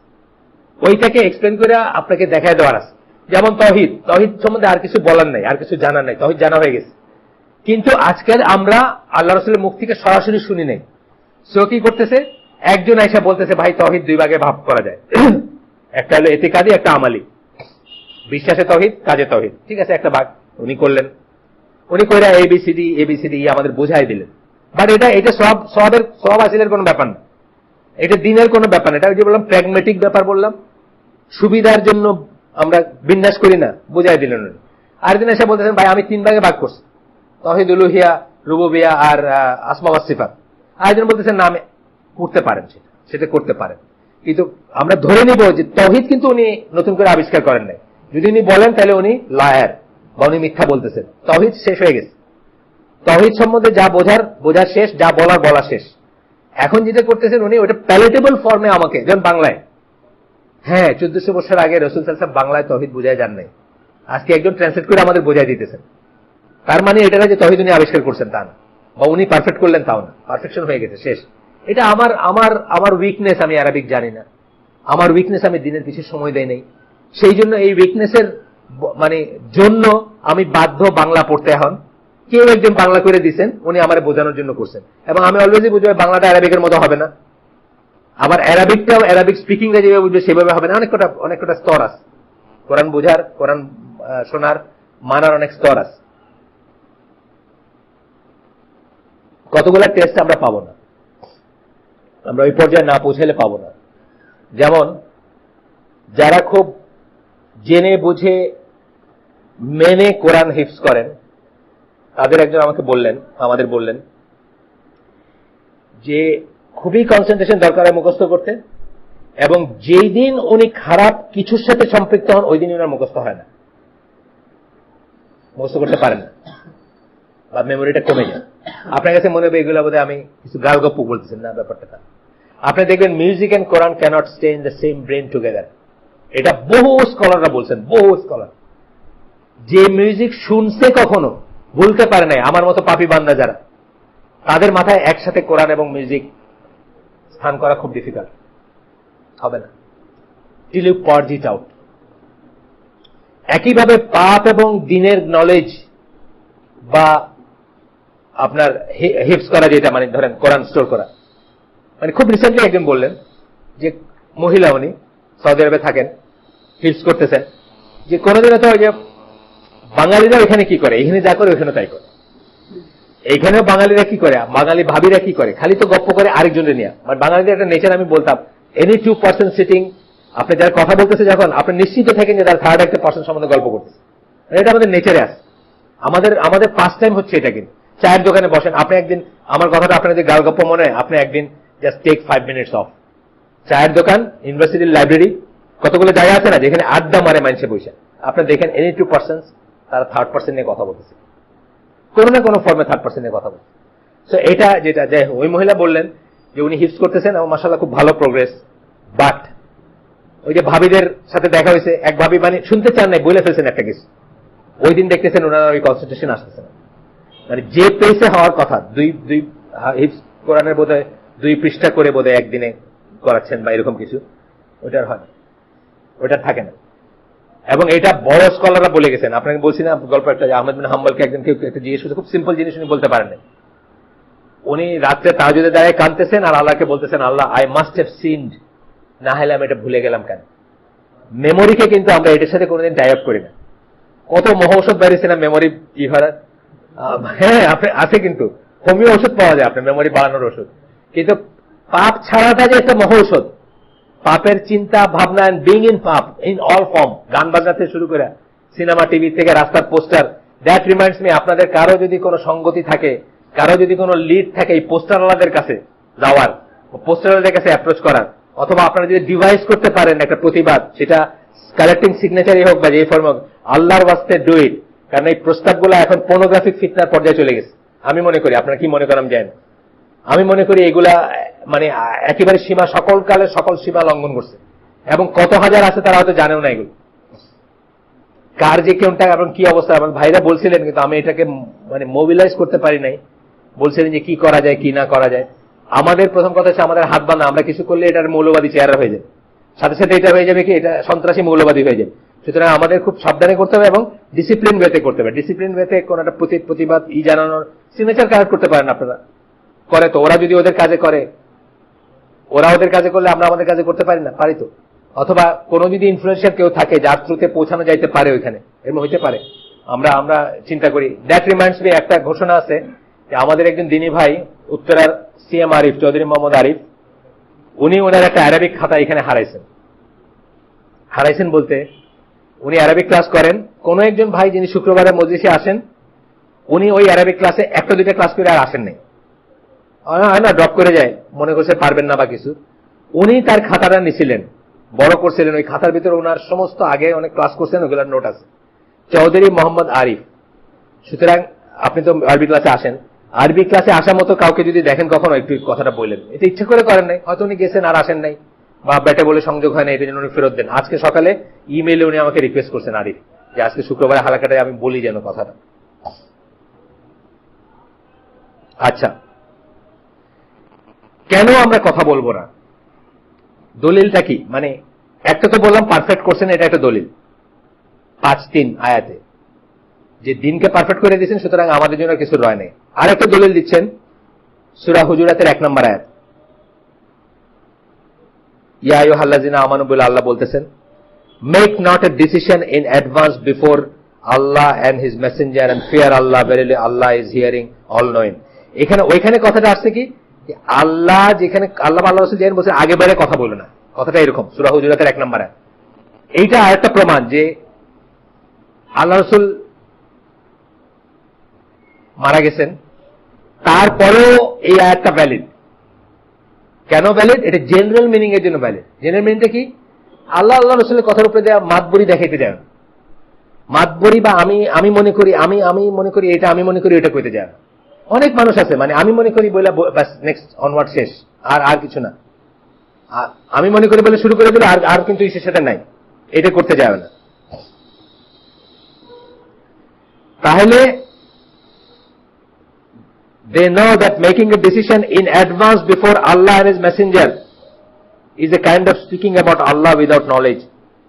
ওইটাকে এক্সপ্লেন করে আপনাকে দেখায় দেওয়ার আছে। যেমন তৌহিদ, তৌহিদ সম্বন্ধে আর কিছু বলার নাই, আর কিছু জানার নাই, তৌহিদ জানা হয়ে গেছে। কিন্তু আজকাল আমরা আল্লাহ রাসূলের মুখ থেকে সরাসরি শুনি নাই। সো কি করতেছে, একজন আইসা বলতেছে ভাই তৌহিদ দুই ভাগে ভাগ করা যায়, একটা হলো ইতিকাদি, একটা আমালি। বিশ্বাসে তৌহিদ, কাজে তৌহিদ, ঠিক আছে, একটা ভাগ উনি করলেন। উনি কইরা এবিসিডি আমাদের বোঝাই দিলেন। বাট এটা সব আসলের কোনো ব্যাপার না, এটা দিনের কোনো ব্যাপার না। এটা যে বললাম প্র্যাগমেটিক ব্যাপার, বললাম সুবিধার জন্য আমরা বিন্যাস করি না, বুঝাই দিলেন উনি। আরেকদিন এসে বলতেছেন ভাই আমি 3 ভাগে ভাগ করছি, তৌহিদ উলুহিয়া, রুবুবিয়া আর আসমা ওয়াস সিফাত। আরেকজন বলতেছেন না আমি করতে পারেন, সেটা করতে পারেন, কিন্তু আমরা ধরে নিব যে তৌহিদ কিন্তু উনি নতুন করে আবিষ্কার করেন নাই। যদি উনি বলেন তাহলে উনি লায়ার বা উনি মিথ্যা বলতেছেন। তৌহিদ শেষ হয়ে গেছে, তৌহিদ সম্বন্ধে যা বোঝার শেষ, যা বলা শেষ। এখন যেটা করতেছেন উনি ওটা প্যালেটেবল ফর্মে আমাকে, যেমন বাংলায়, হ্যাঁ 1400 বছর আগে রাসূল সাল্লাল্লাহু আলাইহি ওয়াসাল্লাম বাংলায় তৌহিদ বুঝায় যান নাই, আজকে একজন ট্রান্সলেট করে আমাদের বোঝাই দিতেছেন। তার মানে এটা না যে তৌহিদ উনি আবিষ্কার করছেন তা না, বা উনি পারফেক্ট করলেন তাও না, পারফেকশন হয়ে গেছে, শেষ। এটা আমার উইকনেস, আমি আরবিক জানি না, আমার উইকনেস, আমি দিনের পিছু সময় দেই নাই। সেই জন্য এই উইকনেসের জন্য আমি বাধ্য বাংলা পড়তে। এখন কেউ একজন বাংলা করে দিচ্ছেন, উনি আমার বোঝানোর জন্য করছেন, এবং আমি অলওয়েজই বুঝবো বাংলাটা আরবিকের মতো হবে না, আবার আরবিকটাও আরবিক স্পিকিংটা যেভাবে বুঝবে সেভাবে হবে না। অনেক কটা স্তর আছে, কোরআন বোঝার, কোরআন শোনার, মানার অনেক স্তর আছে। কতগুলা টেস্ট আমরা পাবো না, আমরা ওই পর্যায়ে না পৌঁছালে পাবো না। যেমন যারা খুব জেনে বুঝে মেনে কোরআন হিফজ করেন, তাদের একজন আমাদের বললেন যে খুবই কনসেন্ট্রেশন দরকার হয় মুখস্থ করতে, এবং যেই দিন উনি খারাপ কিছুর সাথে সম্পৃক্ত হন ওই দিন ওনার মুখস্থ হয় না, মুখস্থ করতে পারেন না, বা মেমোরিটা কমে যায়। আপনার কাছে মনে হবে এগুলো বোধহয় আমি কিছু গাল গপ্প বলতেছেন, না, ব্যাপারটা আপনি দেখবেন মিউজিক এন্ড কোরআন can't stay in the same brain together. এটা বহু স্কলাররা বলছেন, বহু স্কলার, যে মিউজিক শুনছে কখনো ভুলতে পারে নাই, আমার মতো পাপী বান্দা যারা, তাদের মাথায় একসাথে কোরআন এবং মিউজিক স্থান করা খুব ডিফিকাল্ট হবে না, till you purge it out. একইভাবে পাপ এবং দিনের নলেজ বা আপনার হিফজ করা, যেটা ধরেন কোরআন স্টোর করা, খুব রিসেন্টলি একজন বললেন যে মহিলা, উনি সৌদি আরবে থাকেন, হিফজ করতেছেন, যে কোনদিনও তো ওই যে বাঙালিরা এখানে কি করে, এখানে যা করে ওখানে তাই করে, এইখানেও বাঙালিরা কি করে, বাঙালি ভাবিরা কি করে, খালি তো গপ্প করে আরেকজনের নিয়ে। বাঙালিদের একটা নেচার, আমি বলতাম এনি 2 পার্সন সিটিং, আপনি যারা কথা বলতেছে যখন, আপনি নিশ্চিত থাকেন যে তার থার্ড একটা পার্সন সম্বন্ধে গল্প করতেছে। এটা আমাদের নেচারে আছে, আমাদের ফার্স্ট টাইম হচ্ছে এটা। কিন্তু চায়ের দোকানে বসেন, আপনি একদিন, আমার কথাটা আপনার যে গাল গপ্প মনে হয়, আপনি একদিন জাস্ট টেক 5 মিনিটস অফ। চায়ের দোকান, ইউনিভার্সিটির লাইব্রেরি, কতগুলো জায়গা আছে না যেখানে আড্ডা মারে মানুষে বসে, আপনি দেখেন এনি 2 পার্সন তারা থার্ড পার্সন নিয়ে কথা বলতেছে, কোনো না কোনো ফর্মে থার্ড পার্সন নিয়ে কথা বলছে। তো এটা যেটা, যাই ওই মহিলা বললেন যে উনি হিফজ করতেছেন এবং মাশাআল্লাহ খুব ভালো প্রোগ্রেস, বাট ওই যে ভাবিদের সাথে দেখা হয়েছে, এক ভাবি শুনতে চান নাই, বলে ফেলছেন একটা কিছু, ওই দিন দেখতেছেন ওনারা ওই কনসেন্ট্রেশন আসতেছে না, যে পেসে হওয়ার কথা, দুই হিফজ কোরআনের বোধহয় 2 পৃষ্ঠা করে বোধহয় একদিনে করাচ্ছেন বা এরকম কিছু, ওইটার হয় না, ওইটা থাকে না। এবং এটা বড় স্কলাররা বলে গেছেন। আপনাকে বলছি না গল্প একটা, আহমেদ বিন হাম্বলকে একজন কেউ একটা জিজ্ঞেস করছে, খুব সিম্পল জিনিস উনি বলতে পারেন না, উনি রাত্রে তাহাজ্জুদে দাঁড়িয়ে কাঁদতেছেন আর আল্লাহকে বলতেছেন, আল্লাহ আই মাস্ট হ্যাভ সিনড, না হলে আমি এটা ভুলে গেলাম কেন। মেমোরিকে কিন্তু আমরা এটার সাথে কোনোদিন টাই আপ করি না। কত মহৌষধ বেরিয়েছে না মেমোরি কি হয়, হ্যাঁ আছে, কিন্তু হোমিও ওষুধ পাওয়া যায় আপনার মেমোরি বাড়ানোর ওষুধ, কিন্তু পাপ ছাড়াটা যে একটা মহৌষধ, পাপের চিন্তা ভাবনা, বিং ইন পাপ ইন অল ফর্ম, গান বাজনাতে শুরু করে সিনেমা, টিভি থেকে রাস্তার পোস্টার। দ্যাট রিমাইন্ডস মি, আপনাদের কারো যদি কোনো সঙ্গতি থাকে, কারো যদি কোনো লিড থাকে, এই পোস্টারওয়ালাদের কাছে যাওয়ার, পোস্টারওয়ালাদের কাছে অ্যাপ্রোচ করার, অথবা আপনারা যদি ডিভাইস করতে পারেন একটা প্রতিবাদ, সেটা কালেক্টিং সিগনেচারই হোক বা যে ফর্ম হোক, আল্লাহর ওয়াস্তে ডু ইট। কারণ এই প্রস্তাবগুলো এখন পর্নোগ্রাফিক ফিতনার পর্যায়ে চলে গেছে। আমি মনে করি, আপনারা কি মনে করেন জানেন, আমি মনে করি এগুলা একেবারে সীমা, সকল কালে সকল সীমা লঙ্ঘন করছে, এবং কত হাজার আছে তারা হয়তো জানেও না এগুলো, কার যে কোনটা এবং কি অবস্থা। আমার ভাইরা বলছিলেন, কিন্তু আমি এটাকে মোবিলাইজ করতে পারি নাই, বলছিলেন যে কি করা যায় কি না করা যায়। আমাদের প্রথম কথা হচ্ছে আমাদের হাত বাঁধা, আমরা কিছু করলে এটার মৌলবাদী চেহারা হয়ে যাবে, সাথে সাথে এটা হয়ে যাবে কি, এটা সন্ত্রাসী মৌলবাদী হয়ে যাবে। সুতরাং আমাদের খুব সাবধানে করতে হবে এবং ডিসিপ্লিন ওয়েতে করতে হবে। ডিসিপ্লিন ওয়েতে কোন একটা প্রতিবাদ জানানোর সিগনেচার কার্ড করতে পারেন আপনারা, করে তো। ওরা যদি ওদের কাজে করে, ওরা ওদের কাজে করলে আমরা আমাদের কাজে করতে পারি না? পারি তো। অথবা কোনো যদি ইনফ্লুয়েন্সিয়াল কেউ থাকে যার থ্রুতে পৌঁছানো যাইতে পারে ওইখানে, এরকম হইতে পারে। আমরা চিন্তা করি। দ্যাট রিমাইন্ডস মি, একটা ঘোষণা আছে যে আমাদের একজন দিনী ভাই উত্তরার সিএম আরিফ, চৌধুরী মোহাম্মদ আরিফ, উনি ওনার একটা অ্যারাবিক খাতা এখানে হারাইছেন বলতে উনি অ্যারাবিক ক্লাস করেন। কোন একজন ভাই যিনি শুক্রবারে মজলিসে আসেন, উনি ওই অ্যারাবিক ক্লাসে একটা দুইটা ক্লাস করে আর আসেন নাই, হয় না, ড্রপ করে যায়, মনে করছে পারবেন না বা কিছু। উনি তার খাতাটা নিছিলেন, বড় করছিলেন, ওই খাতার ভিতরে ওনার সমস্ত আগে অনেক ক্লাস করছেন ওগুলার নোট আছে, চৌধুরী মোহাম্মদ আরিফ। সুতরাং আপনি তো আরবি ক্লাসে আসেন, আরবি ক্লাসে আসার মতো কাউকে যদি দেখেন কখনো, একটু কথাটা বললেন। এটা ইচ্ছা করে করেন নাই, হয়তো উনি গেছেন আর আসেন নাই, বা ব্যাটে বলে সংযোগ হয় না, এটা জন্য উনি ফেরত দেন। আজকে সকালে ইমেইলে উনি আমাকে রিকোয়েস্ট করছেন আরিফ যে আজকে শুক্রবারে হালাকাটায় আমি বলি যেন কথাটা। আচ্ছা, কেন আমরা কথা বলবো না? দলিলটা কি? মানে একটা তো বললাম পারফেক্ট করছেন, এটা একটা দলিল 5:3 আয়াতে, যে দিনকে পারফেক্ট করে দিয়েছেন, সুতরাং আমাদের জন্য কিছু রয় নেই। আর একটা দলিল দিচ্ছেন সূরা হুজুরাতের 1 নম্বর আয়াত, ইয়া আইয়ুহাল্লাযিনা আমানু বলে আল্লাহ বলতেছেন, make not a decision in advance before আল্লাহ and his messenger and fear আল্লাহ, ভেরিলি আল্লাহ ইজ হিয়ারিং অল নোইং। এখানে ওইখানে কথাটা আসছে কি, আল্লাহ যেখানে আল্লাহ রাসূল যেখানে বলছে আগে বেড়ে কথা বলে না, কথাটা এরকম সূরা হুজুরাতের 1 নম্বর আয়াত। এইটা আরেকটা প্রমাণ যে আল্লাহ রাসূল মারা গেছেন, তারপরেও এই আয়াতটা ভ্যালিড। কেন ভ্যালিড? এটা জেনারেল মিনিং এর জন্য ভ্যালিড। জেনারেল মিনিংটা কি? আল্লাহ রাসূলের কথার উপরে দেওয়া মাতবরি দেখাইতে যায় না, মাতবরি বা আমি মনে করি, আমি মনে করি এটা, আমি মনে করি এটা কইতে যায় না। অনেক মানুষ আছে মানে আমি মনে করি বলে বাস নেক্সট অনওয়ার্ড শেষ, আর কিছু না। আমি মনে করি বলে শুরু করে দিলে আর কিন্তু সেটা নাই, এটা করতে যাবে না। তাহলে they know that making a decision in advance before Allah and His Messenger is a kind of speaking about Allah without knowledge,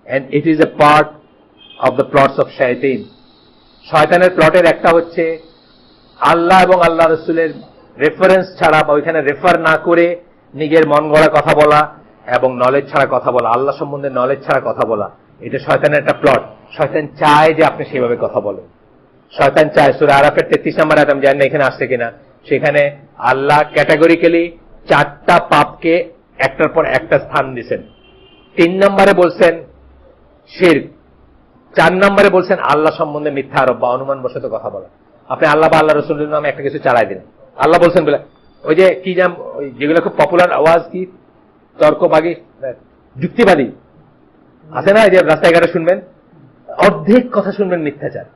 and it is a part of the plots of shaitan. শয়তানের প্লটের একটা হচ্ছে আল্লাহ এবং আল্লাহ রাসূলের রেফারেন্স ছাড়া বা ওইখানে রেফার না করে নিজের মন গড়া কথা বলা এবং নলেজ ছাড়া কথা বলা, আল্লাহ সম্বন্ধে নলেজ ছাড়া কথা বলা। এটা শয়তানের একটা প্লট। শয়তান চায় যে আপনি সেভাবে কথা বলেন। শয়তান চায়, সূরা আরাফের 33 নম্বর আয়াত, আমি জানি না এখানে আসছে কিনা, সেখানে আল্লাহ ক্যাটাগরিক্যালি 4টা পাপকে একটার পর একটা স্থান দিয়েছেন। 3 নম্বরে বলছেন শিরক, 4 নম্বরে বলছেন আল্লাহ সম্বন্ধে মিথ্যা আরোপ বা অনুমান বশত কথা বলা। আপনি আল্লাহ বা আল্লাহ রাসূলের নামে একটা কিছু চালাই দিন, আল্লাহ বলছেন বলে, ওই যে কি জাম, যেগুলো খুব পপুলার আওয়াজ, কি তর্কবাগী যুক্তিবাদী আছে না, এই যে রাস্তায় ঘাটে শুনবেন, অর্ধেক কথা শুনবেন মিথ্যাচার,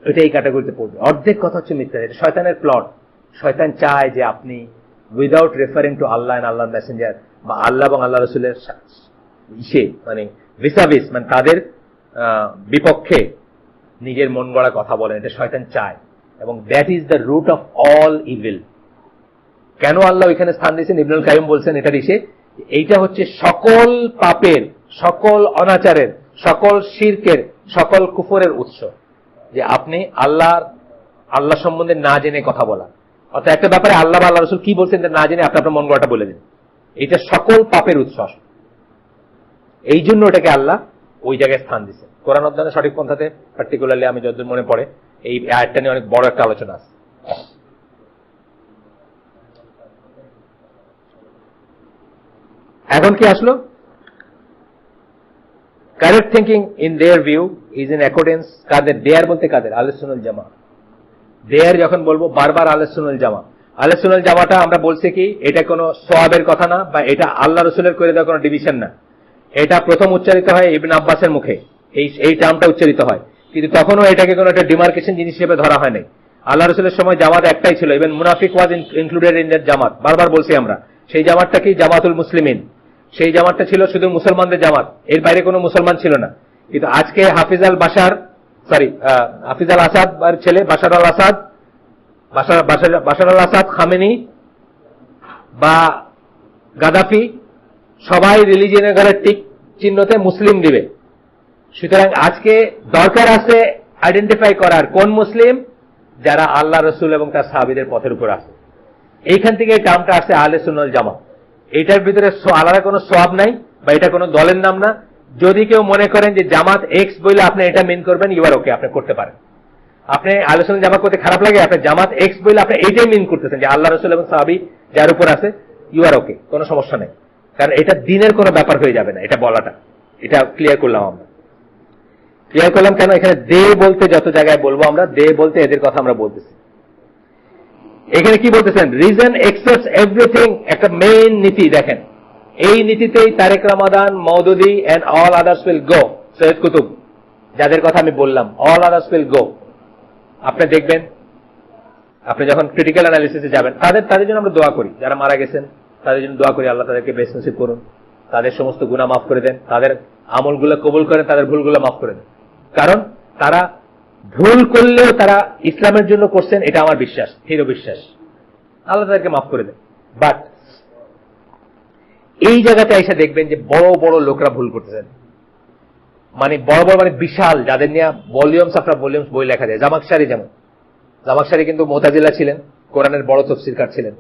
এটা এই ক্যাটাগরিতে পড়বে। অর্ধেক কথা হচ্ছে মিথ্যাচার। এটা শয়তানের প্লট। শয়তান চায় যে আপনি উইদাউট রেফারিং টু আল্লাহ এন্ড আল্লাহর মেসেঞ্জার বা আল্লাহ এবং আল্লাহ রাসূলের মানে ভিসাভিস, মানে তাদের বিপক্ষে নিজের মন গড়া কথা বলেন। এটা শয়তান চায়, এবং that is the root of all evil. কেন আল্লাহ ওইখানে স্থান দিয়েছেন? ইবনুল কাইয়্যিম বলছেন এটার এইটা হচ্ছে সকল পাপের, সকল অনাচারের, সকল শিরকের, সকল কুফরের উৎস, যে আপনি আল্লাহ সম্বন্ধে না জেনে কথা বলা। অর্থাৎ একটা ব্যাপারে আল্লাহ বা আল্লাহ রাসূল কি বলছেন না জেনে আপনি আপনার মন গড়াটা বলে দিন, এটা সকল পাপের উৎস। এই জন্য এটাকে আল্লাহ ওই জায়গায় স্থান দিচ্ছে। কোরআন অধ্যয়নের সঠিক পন্থাতে পার্টিকুলারলি আমি যতদূর মনে পড়ে এই আয়াতটা নিয়ে অনেক বড় একটা আলোচনা আছে। এখন কি আসলো? Correct thinking in their view is in accordance, কাদের? দেয়ার বলতে কাদের? আহলে সুন্নাহ ওয়াল জামাত। দেয়ার যখন বলবো বারবার আহলে সুন্নাহ ওয়াল জামাত। আহলে সুন্নাহ ওয়াল জামাতটা আমরা বলছি কি, এটা কোনো সওয়াবের কথা না, বা এটা আল্লাহ রাসূলের করে দেওয়া কোনো ডিভিশন না। এটা প্রথম উচ্চারিত হয় ইবনে আব্বাসের মুখে, এই টার্মটা উচ্চারিত হয়, কিন্তু তখনও এটাকে কোনো একটা ডিমার্কেশন জিনিস হিসেবে ধরা হয় নাই। আল্লাহ রাসূলের সময় জামাত একটাই ছিল, ইভেন মুনাফিক ওয়াজ ইনক্লুডেড ইন দ্যাট জামাত। বারবার বলছি আমরা, সেই জামাতটা কি? জামাতুল মুসলিমিন। সেই জামাতটা ছিল শুধু মুসলমানদের জামাত, এর বাইরে কোনো মুসলমান ছিল না। কিন্তু আজকে হাফিজ আল আসাদ ছেলে বাশার আল আসাদ, খামেনি বা গাদাফি, সবাই রিলিজিয়নের ঘরে টিক চিহ্নতে মুসলিম দিবে, সুতরাং আজকে দরকার আছে আইডেন্টিফাই করার কোন মুসলিম, যারা আল্লাহ রসুল এবং তার সাহাবীদের পথের উপর আছে। এইখান থেকে এই টার্মটা আসছে আহলে সুন্নাত ওয়াল জামাত। এটার ভিতরে আলাদা কোনো সওয়াব নাই, বা এটা কোনো দলের নাম না। যদি কেউ মনে করেন যে জামাত এক্স বলে আপনি এটা মিন করবেন, ইউ আর ওকে, আপনি করতে পারেন। আপনি আহলে সুন্নাত জামাত করতে খারাপ লাগে, আপনি জামাত এক্স বলে আপনি এইটাই মিন করতেছেন যে আল্লাহ রসুল এবং সাহাবী যার উপর আছে, ইউ আর ওকে, কোনো সমস্যা নেই। কারণ এটা দিনের কোনো ব্যাপার হয়ে যাবে না এটা বলাটা। এটা ক্লিয়ার করলাম আমরা। ক্লিয়ার করলাম কেন? এখানে দে বলতে যত জায়গায় বলবো আমরা, দে বলতে এদের কথা আমরা বলতেছি। এখানে কি বলতেছেন? রিজন এক্সেপ্টস এভরিথিং, একটা মেইন নীতি দেখেন। এই নীতিতেই Tariq Ramadan, Maududi and all others will go. Sayyid Qutb যাদের কথা আমি বললাম, অল আদার্স উইল গো। আপনি দেখবেন, আপনি যখন ক্রিটিক্যাল অ্যানালিসিসে যাবেন, তাদের জন্য আমরা দোয়া করি। যারা মারা গেছেন তাদের জন্য দোয়া করি, আল্লাহ তাদেরকে বেশ নসিব করুন, তাদের সমস্ত গুনাহ মাফ করে দেন, তাদের আমলগুলো কবুল করেন, তাদের ভুলগুলো মাফ করে দেন। কারণ তারা ভুল করলেও তারা ইসলামের জন্য করছেন, এটা আমার বিশ্বাস, দৃঢ় বিশ্বাস। আল্লাহ তাদেরকে মাফ করে দেন। বাট এই জায়গাতে এসে দেখবেন যে বড় বড় লোকরা ভুল করতেছেন, মানে বড় বড়, মানে বিশাল, যাদের নিয়ে ভলিউমস আফটার ভলিউমস বই লেখা যায়। জামাকশারি, যেমন জামাকশারি কিন্তু মুতাজিলা ছিলেন, কোরআনের বড় তফসিরকার ছিলেন।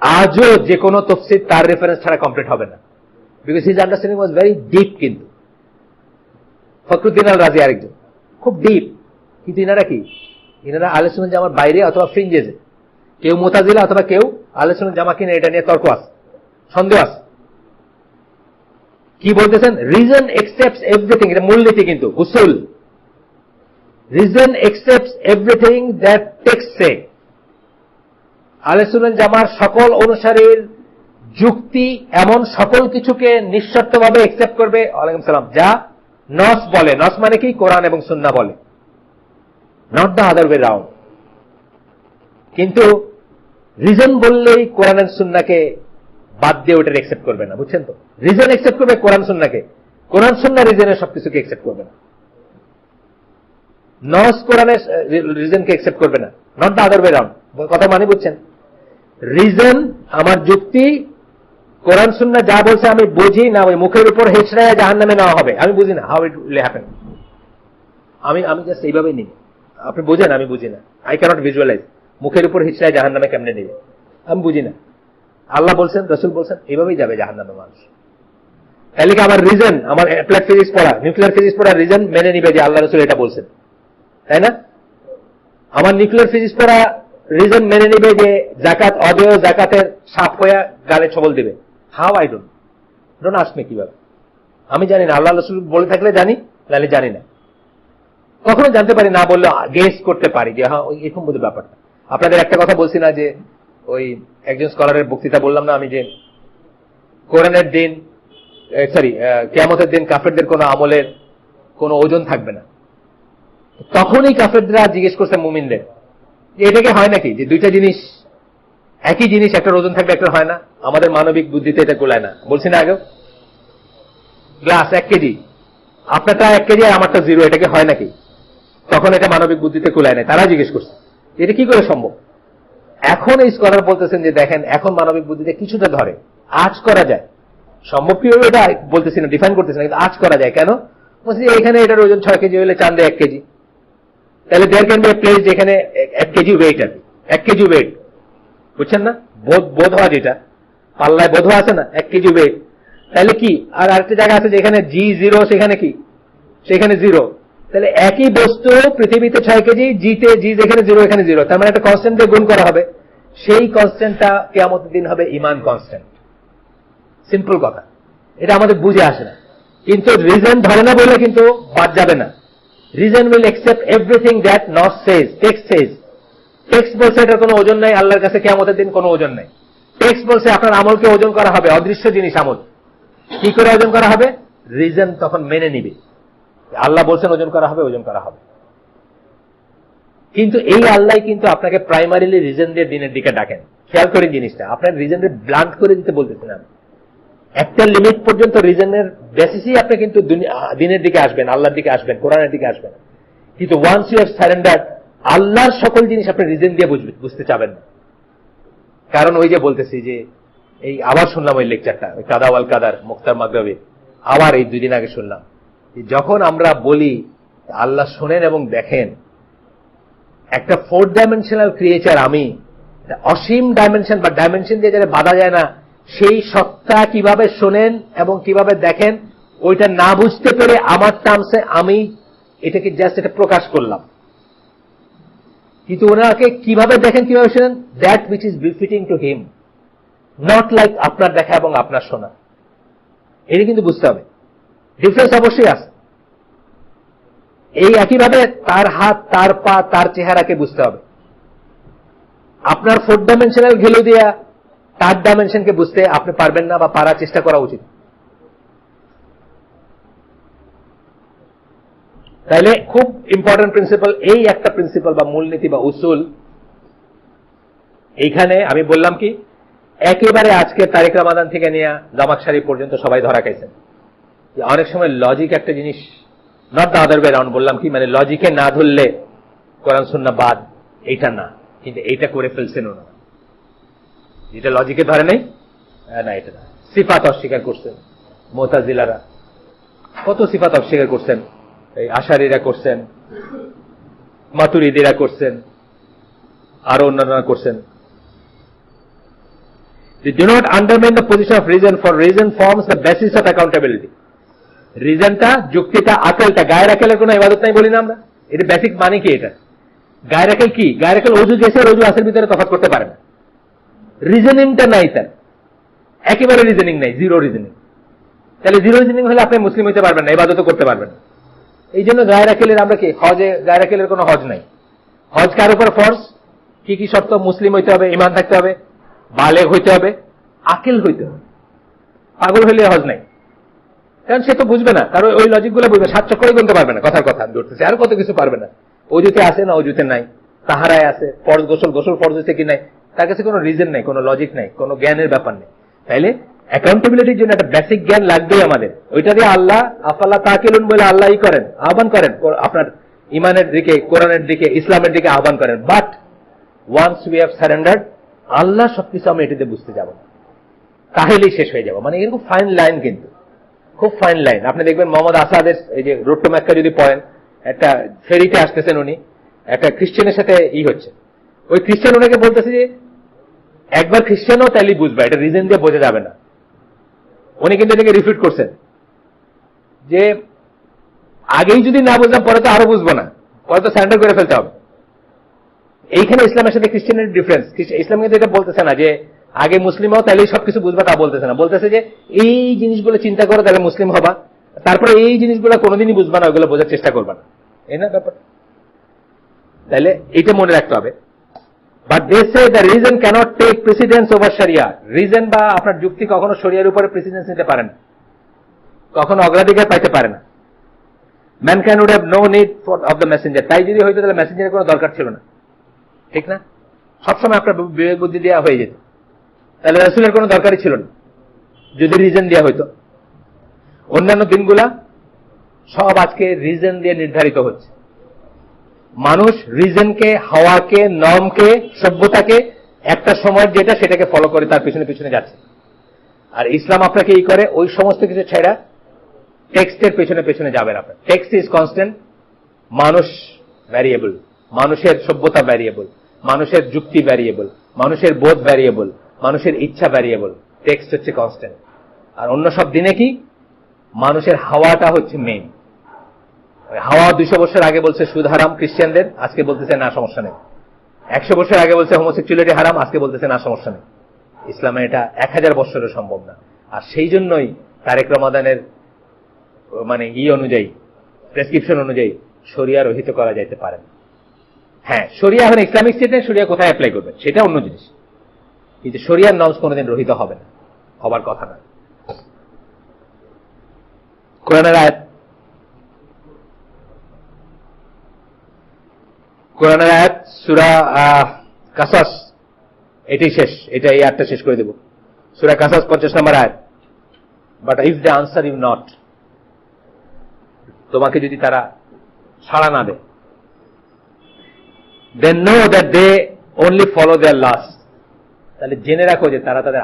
আজও যে কোনো তফসির তার রেফারেন্স ছাড়া কমপ্লিট হবে না, because his understanding was very deep. কিন্তু ফখরুদ্দিন আল রাজি আরেকজন, খুব ডিপ। কিন্তু ইনারা কি, ইনারা আহলে সুন্নাত জামার বাইরে অথবা ফ্রিঞ্জেসে, কেউ মুতাজিলা অথবা কেউ আহলে সুন্নাত জামা কিনা, এটা নিয়ে তর্ক আছে, সন্দেহ আছে। কি বলতেছেন? রিজন একসেপ্টস এভরিথিং, এটা মূলনীতি কিন্তু উসুল। রিজন একসেপ্টস এভরিথিং দ্যাট টেক্সট সে। আহলে সুন্নাত জামার সকল অনুসারীর যুক্তি এমন সকল কিছুকে নিঃশর্তভাবে একসেপ্ট করবে, ওয়ালাইকুম সালাম, যা নস বলে। নস মানে কি? কোরআন এবং সুন্নাহ বলে, not the other way round. কিন্তু রিজন বললেই কোরআন এবং সুন্নাহকে বাদ দিয়ে ওটার একসেপ্ট করবে না, বুঝছেন তো? রিজন একসেপ্ট করবে কোরআন সুন্নাহকে, কোরআন সুন্নাহ রিজনের সবকিছুকে একসেপ্ট করবে না। নস কোরআনের রিজনকে একসেপ্ট করবে না, not the other way round. কথা মানে বুঝছেন? রিজন আমার যুক্তি, কোরআন সুন্নাহ যা বলছে আমি বুঝি না, ওই মুখের উপর হেঁচড়ায় জাহান্নামে নেওয়া হবে, আমি বুঝি না হাউ ইট উইল হ্যাপেন। আমি জাস্ট এইভাবেই নিই, আপনি বুঝেন, আমি বুঝি না। আই ক্যানট ভিজুয়ালাইজ মুখের উপর হিচড়ায় জাহান্নামে কেমনে নেবে, আমি বুঝি না। আল্লাহ বলছেন, রসুল বলছেন, এইভাবেই যাবে জাহান্নামে মানুষ। তাহলে কি আমার রিজন, আমার অ্যাপ্লাইড ফিজিক্স পড়া, নিউক্লিয়ার ফিজিক্স পড়া রিজন মেনে নিবে যে আল্লাহ রসুল এটা বলছেন, তাই না? আমার নিউক্লিয়ার ফিজিক্স পড়া রিজন মেনে নিবে যে জাকাত অদেয়, জাকাতের সাপ হয়ে গালে ছবল দিবে। How? I don't ask me কিভাবে, আমি জানি না। আল্লাহ রসুল বলে থাকলে জানি, নাহলে জানি না। কখনো জানতে পারি না, বললে গেস করতে পারি যে হ্যাঁ এরকম বোধ ব্যাপারটা। আপনাদের একটা কথা বলছি না, যে ওই একজন স্কলারের বক্তৃতা বললাম না আমি, যে কোরআনের দিন, সরি কিয়ামতের দিন কাফেরদের কোনো আমলের কোনো ওজন থাকবে না। তখনই কাফেররা জিজ্ঞেস করছে মুমিনদের, যে এটাকে হয় নাকি যে দুইটা জিনিস, একই জিনিস, একটা ওজন থাকবে একটা হয় না? আমাদের মানবিক বুদ্ধিতে এটা গোলায় না, বলছি না আগেও। গ্লাস 1 কেজি, আপনারটা 1 কেজি আর আমারটা 0, এটাকে হয় নাকি? তখন এটা মানবিক বুদ্ধিতে কুলায় নাই, তারা জিজ্ঞেস করছে এটা কি করে সম্ভব। এখন এই স্কলার বলতেছেন যে দেখেন, এখন মানবিক বুদ্ধিতে কিছুটা ধরে, আজ করা যায়। সম্ভব কি হবে এটা বলতেছি না, ডিফাইন করতেছি না, কিন্তু আজ করা যায়। কেন? বলছি এখানে এটার ওজন 6 কেজি হলে চাঁদে 1 কেজি, তাহলে there can be a place যেখানে 1 কেজি ওয়েট আছে, 1 কেজি ওয়েট, বুঝছেন না? বোধ হওয়া, যেটা পাল্লায় বোধ হওয়া আছে না, 1 কেজি ওয়েট। তাহলে কি? আর আরেকটা জায়গা আছে যেখানে G0, সেখানে কি? সেখানে 0। তাহলে একই বস্তু পৃথিবীতে 6 কেজি, জিতে জি যেখানে 0 এখানে 0, তার মানে একটা কনস্ট্যান্ট দিয়ে গুণ করা হবে। সেই কনস্ট্যান্টটা কিয়ামতের দিন হবে ঈমান কনস্ট্যান্ট। সিম্পল কথা, এটা আমাদের বুঝে আসে না। কিন্তু রিজন ধরে না বলে কিন্তু বাদ যাবে না। Reason will accept everything that not Sage, text Sage. Text বলছে এটার কোনো ওজন নাই, আল্লাহর কাছে কিয়ামতের দিন কোনো ওজন নাই। টেক্সট বলছে আপনার আমলকে ওজন করা হবে, অদৃশ্য জিনিস আমল। কি করে ওজন করা হবে? রিজন তখন মেনে নিবে, আল্লাহ বলছেন ওজন করা হবে, ওজন করা হবে। কিন্তু এই আল্লাহ কিন্তু আপনাকে প্রাইমারিলি রিজন দিয়ে দিনের দিকে ডাকেন। খেয়াল করেন জিনিসটা, আপনার রিজনের ব্লান্ট করে দিতে বলতেছেন আমি। একটা লিমিট পর্যন্ত রিজনের বেসিসই আপনি কিন্তু দিনের দিকে আসবেন, আল্লাহর দিকে আসবেন, কোরআনের দিকে আসবেন। কিন্তু ওয়ান্স ইউ হ্যাভ সারেন্ডার, আল্লাহর সকল জিনিস আপনি রিজন দিয়ে বুঝতে চাবেন না। কারণ ওই যে বলতেছি যে, এই আবার শুনলাম ওই লেকচারটা, ওই কাদা ওয়াল কাদার, মুখতার মাগরাবি, আবার এই 2 দিন আগে শুনলাম যখন আমরা বলি আল্লাহ শোনেন এবং দেখেন, একটা 4 ডাইমেনশনাল ক্রিয়েচার আমি, অসীম ডাইমেনশন বা ডাইমেনশন দিয়ে যারা বাধা যায় না, সেই সত্তা কিভাবে শোনেন এবং কিভাবে দেখেন ওইটা না বুঝতে পেরে আমার টার্মসে আমি এটাকে জাস্ট এটা প্রকাশ করলাম। কিন্তু ওনাকে কিভাবে দেখেন, কিভাবে শোনেন, that which is befitting to him, not like আপনার দেখা এবং আপনার শোনা। এটা কিন্তু বুঝতে হবে, ডিফারেন্স অবশ্যই আছে। এই একইভাবে তার হাত, তার পা, তার চেহারাকে বুঝতে হবে। আপনার 4 ডাইমেনশনাল ঘেলু দিয়া তার ডাইমেনশনকে বুঝতে আপনি পারবেন না, বা পারার চেষ্টা করা উচিত। তাইলে খুব ইম্পর্টেন্ট প্রিন্সিপাল, এই একটা প্রিন্সিপাল বা মূলনীতি বা উসুল। এইখানে আমি বললাম কি, একেবারে আজকে তারেক রমাদান থেকে নিয়ে জামাকশারি পর্যন্ত সবাই ধরা খাইছেন। অনেক সময় লজিক একটা জিনিস, not the other way round, বললাম কি মানে লজিকে না ধরলে কোরআন সুন্নাহ বাদ, এইটা না, কিন্তু এইটা করে ফেলছেন ওরা, যেটা লজিকে ধরে নেই না, এটা না। সিফাত অস্বীকার করছেন মুতাজিলারা, কত সিফাত অস্বীকার করছেন, এই আশারীরা করছেন, মাতুরিদিরা করছেন, আরো অন্যান্য করছেন। They do not undermine the position of reason, for reason forms the basis of accountability. রিজনটা, যুক্তিটা, আকলটা, গায়ের আকেলের কোনো ইবাদত নাই বলি না আমরা, এটা বেসিক মানে কি? এটা গায়ের আকেল কি? গায়ের আকেল অজু গেছে, অজু আসের ভিতরে তফাৎ করতে পারে না। রিজনিংটা নাই তার, একেবারে রিজনিং নাই, জিরো রিজনিং। তাহলে জিরো রিজনিং হলে আপনি মুসলিম হইতে পারবেন না, ইবাদতও করতে পারবেন না। এই জন্য গায়ের আকেলের আমরা কি, হজে গায়ের আকেলের কোনো হজ নাই। হজ কার উপর ফরজ? কি কি শর্ত? মুসলিম হইতে হবে, ঈমান থাকতে হবে, বালেগ হইতে হবে, আকেল হইতে হবে। পাগল হইলে হজ নাই, কারণ সে তো বুঝবে না, কারণ ওই লজিক গুলো বুঝবে, 7 চক্করে গুনতে পারবে না, কথার কথা ধরতেছে, আর কত কিছু পারবে না। অজুতে আছে না, অজুতে নাই, তাহারায় আছে, ফরজ গোসল, গোসল ফরজ হচ্ছে কি নাই, তার কাছে কোনো রিজন নাই, কোনো লজিক নাই, কোনো জ্ঞানের ব্যাপার নেই। তাইলে অ্যাকাউন্টেবিলিটির জন্য একটা বেসিক জ্ঞান লাগবেই আমাদের। ওইটা দিয়ে আল্লাহ আফাল্লাহ তাকিলুন বলে আল্লাহই করেন, আহ্বান করেন, আপনার ইমানের দিকে, কোরআনের দিকে, ইসলামের দিকে আহ্বান করেন। But once we have surrendered, আল্লাহ সবকিছু আমি এটিতে বুঝতে যাব না, তাহলেই শেষ হয়ে যাব। মানে এরকম ফাইন লাইন, কিন্তু খুব ফাইন লাইন। আপনি দেখবেন মোহাম্মদ আসাদের এই যে রোড টু মেক্কা যদি পড়েন, একটা ফেরিতে আসতেছেন উনি, একটা খ্রিস্টানের সাথে হচ্ছে, ওই খ্রিস্টান ওনাকে বলতেছে যে একবার খ্রিস্টানও তাইলেই বুঝবা, এটা রিজন দিয়ে বোঝা যাবে না। উনি কিন্তু এটাকে রিফিউট করছেন যে আগেই যদি না বুঝলাম পরে তো আরো বুঝবো না, পরে তো সারেন্ডার করে ফেলতে হবে। এইখানে ইসলামের সাথে খ্রিস্টানের ডিফারেন্স। ইসলাম কিন্তু এটা বলতেছে না যে আগে মুসলিম হও তাহলেই সবকিছু বুঝবা, তা বলতেছে না। বলতেছে যে এই জিনিসগুলো চিন্তা করো তাহলে মুসলিম হবা, তারপরে এই জিনিসগুলো কোনোদিনই বুঝবা না, ওইগুলো বোঝার চেষ্টা করবা না, এই না ব্যাপার। তাহলে এটা মনে রাখতে হবে। But they say the reason cannot take precedence over শরিয়া। রিজন বা আপনার যুক্তি কখনো শরিয়ার উপরে প্রেসিডেন্স নিতে পারে না, কখনো অগ্রাধিকার পাইতে পারে না। Mankind would have no need for of the messenger. তাই যদি হইতো তাহলে মেসেঞ্জারের কোনো দরকার ছিল না, ঠিক না? সবসময় আপনার বিবেক বুদ্ধি দেওয়া হয়ে যেত, তাহলে রাসূলের কোনো দরকারই ছিল না যদি রিজন দেওয়া হইতো। অন্যান্য দিনগুলা সব আজকে রিজন দিয়ে নির্ধারিত হচ্ছে। মানুষ রিজনকে, হাওয়াকে, নর্মকে, সভ্যতাকে একটা সময় যেটা সেটাকে ফলো করে তার পিছনে পিছনে যাচ্ছে। আর ইসলাম আপনাকে এই করে ওই সমস্ত কিছু ছেড়া টেক্সটের পেছনে পেছনে যাবেন আপনার। টেক্সট ইজ কনস্ট্যান্ট, মানুষ ভ্যারিয়েবল, মানুষের সভ্যতা ভ্যারিয়েবল, মানুষের যুক্তি ভ্যারিয়েবল, মানুষের বোধ ভ্যারিয়েবল, মানুষের ইচ্ছা ভ্যারিয়েবল। টেক্সট হচ্ছে কনস্ট্যান্ট। আর অন্য সব দিনে কি মানুষের হাওয়াটা হচ্ছে মেইন। হাওয়া 200 বছর আগে বলছে সুদ হারাম খ্রিস্টানদের, আজকে বলতেছে না সমস্যা নেই। 100 বছর আগে বলছে হোমোসেক্সুয়ালিটি হারাম, আজকে বলতেছে না সমস্যা নেই। ইসলামে এটা 1000 বছরের সম্ভব না। আর সেই জন্যই তারেক রমাদানের মানে অনুযায়ী, প্রেসক্রিপশন অনুযায়ী শরিয়া রহিত করা যাইতে পারে না। হ্যাঁ, শরিয়া এখন ইসলামিক স্টেটে শরিয়া কোথায় অ্যাপ্লাই করবে সেটা অন্য জিনিস, কিন্তু শরিয়ার নর্মস কোনোদিন রহিত হবে না, হবার কথা না। কোরআনের আয়াত, কোরআনের আয়াত সূরা কাসাস, এটাই শেষ, এটা এই আয়াতটা শেষ করে দেব। সূরা কাসাস 50 নম্বর আয়াত। But if they answer you not, তোমাকে যদি তারা সাড়া না দেয়, then know that they only follow their lust, তাহলে জেনে রাখো যে তারা তাদের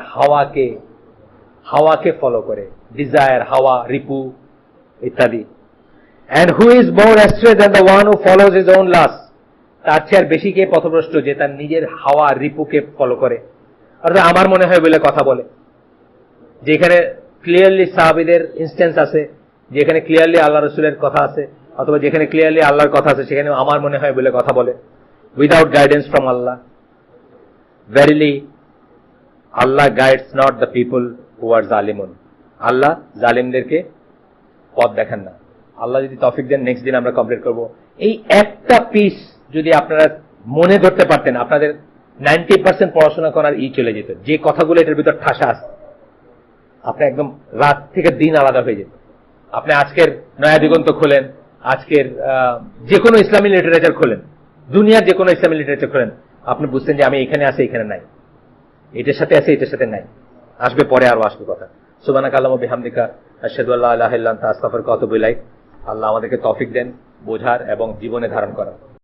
হাওয়াকে ফলো করে, ডিজায়ার, হাওয়া, রিপু ইত্যাদি। And who is more astray than the one who follows his own lust? তার চেয়ে আর বেশি কে পথভ্রষ্ট যে তার নিজের হাওয়া রিপুকে ফলো করে, অর্থাৎ আমার মনে হয় বলে কথা বলে। যেখানে ক্লিয়ারলি সাহাবীদের ইনস্ট্যান্স আছে, যেখানে ক্লিয়ারলি আল্লাহ রসুলের কথা আছে, অথবা যেখানে ক্লিয়ারলি আল্লাহর কথা আছে, সেখানে আমার মনে হয় বলে কথা বলে, without guidance from Allah. Verily Allah guides not the people who are জালিমুন। আল্লাহ জালিমদেরকে পথ দেখান না। আল্লাহ যদি তৌফিক দেন, নেক্সট দিন আমরা কমপ্লিট করব। এই একটা পিস যদি আপনারা মনে ধরতে পারতেন, আপনাদের 90% পড়াশোনা করার চলে যেত। যে কথাগুলো এটার ভিতর ঠাসা আছে, আপনি একদম রাত থেকে দিন আলাদা হয়ে যেত। আপনি আজকের নয়া দিগন্ত খোলেন, আজকের যে কোনো ইসলামী লিটারেচার খোলেন, দুনিয়ার যে কোনো ইসলামী লিটারেচার খোলেন, আপনি বুঝতেন যে আমি এখানে আছি, এখানে নাই, এটার সাথে আছে, এটার সাথে নাই, আসবে পরে আরো আসবে কথা। সুবহানাকা আল্লাহুম্মা বিহামদিকা আশহাদু আল্লা ইলাহা ইল্লা আনতা আস্তাগফিরুকা ওয়া আতুবু ইলাইক। আল্লাহ আমাদেরকে তৌফিক দেন বোঝার এবং জীবনে ধারণ করার।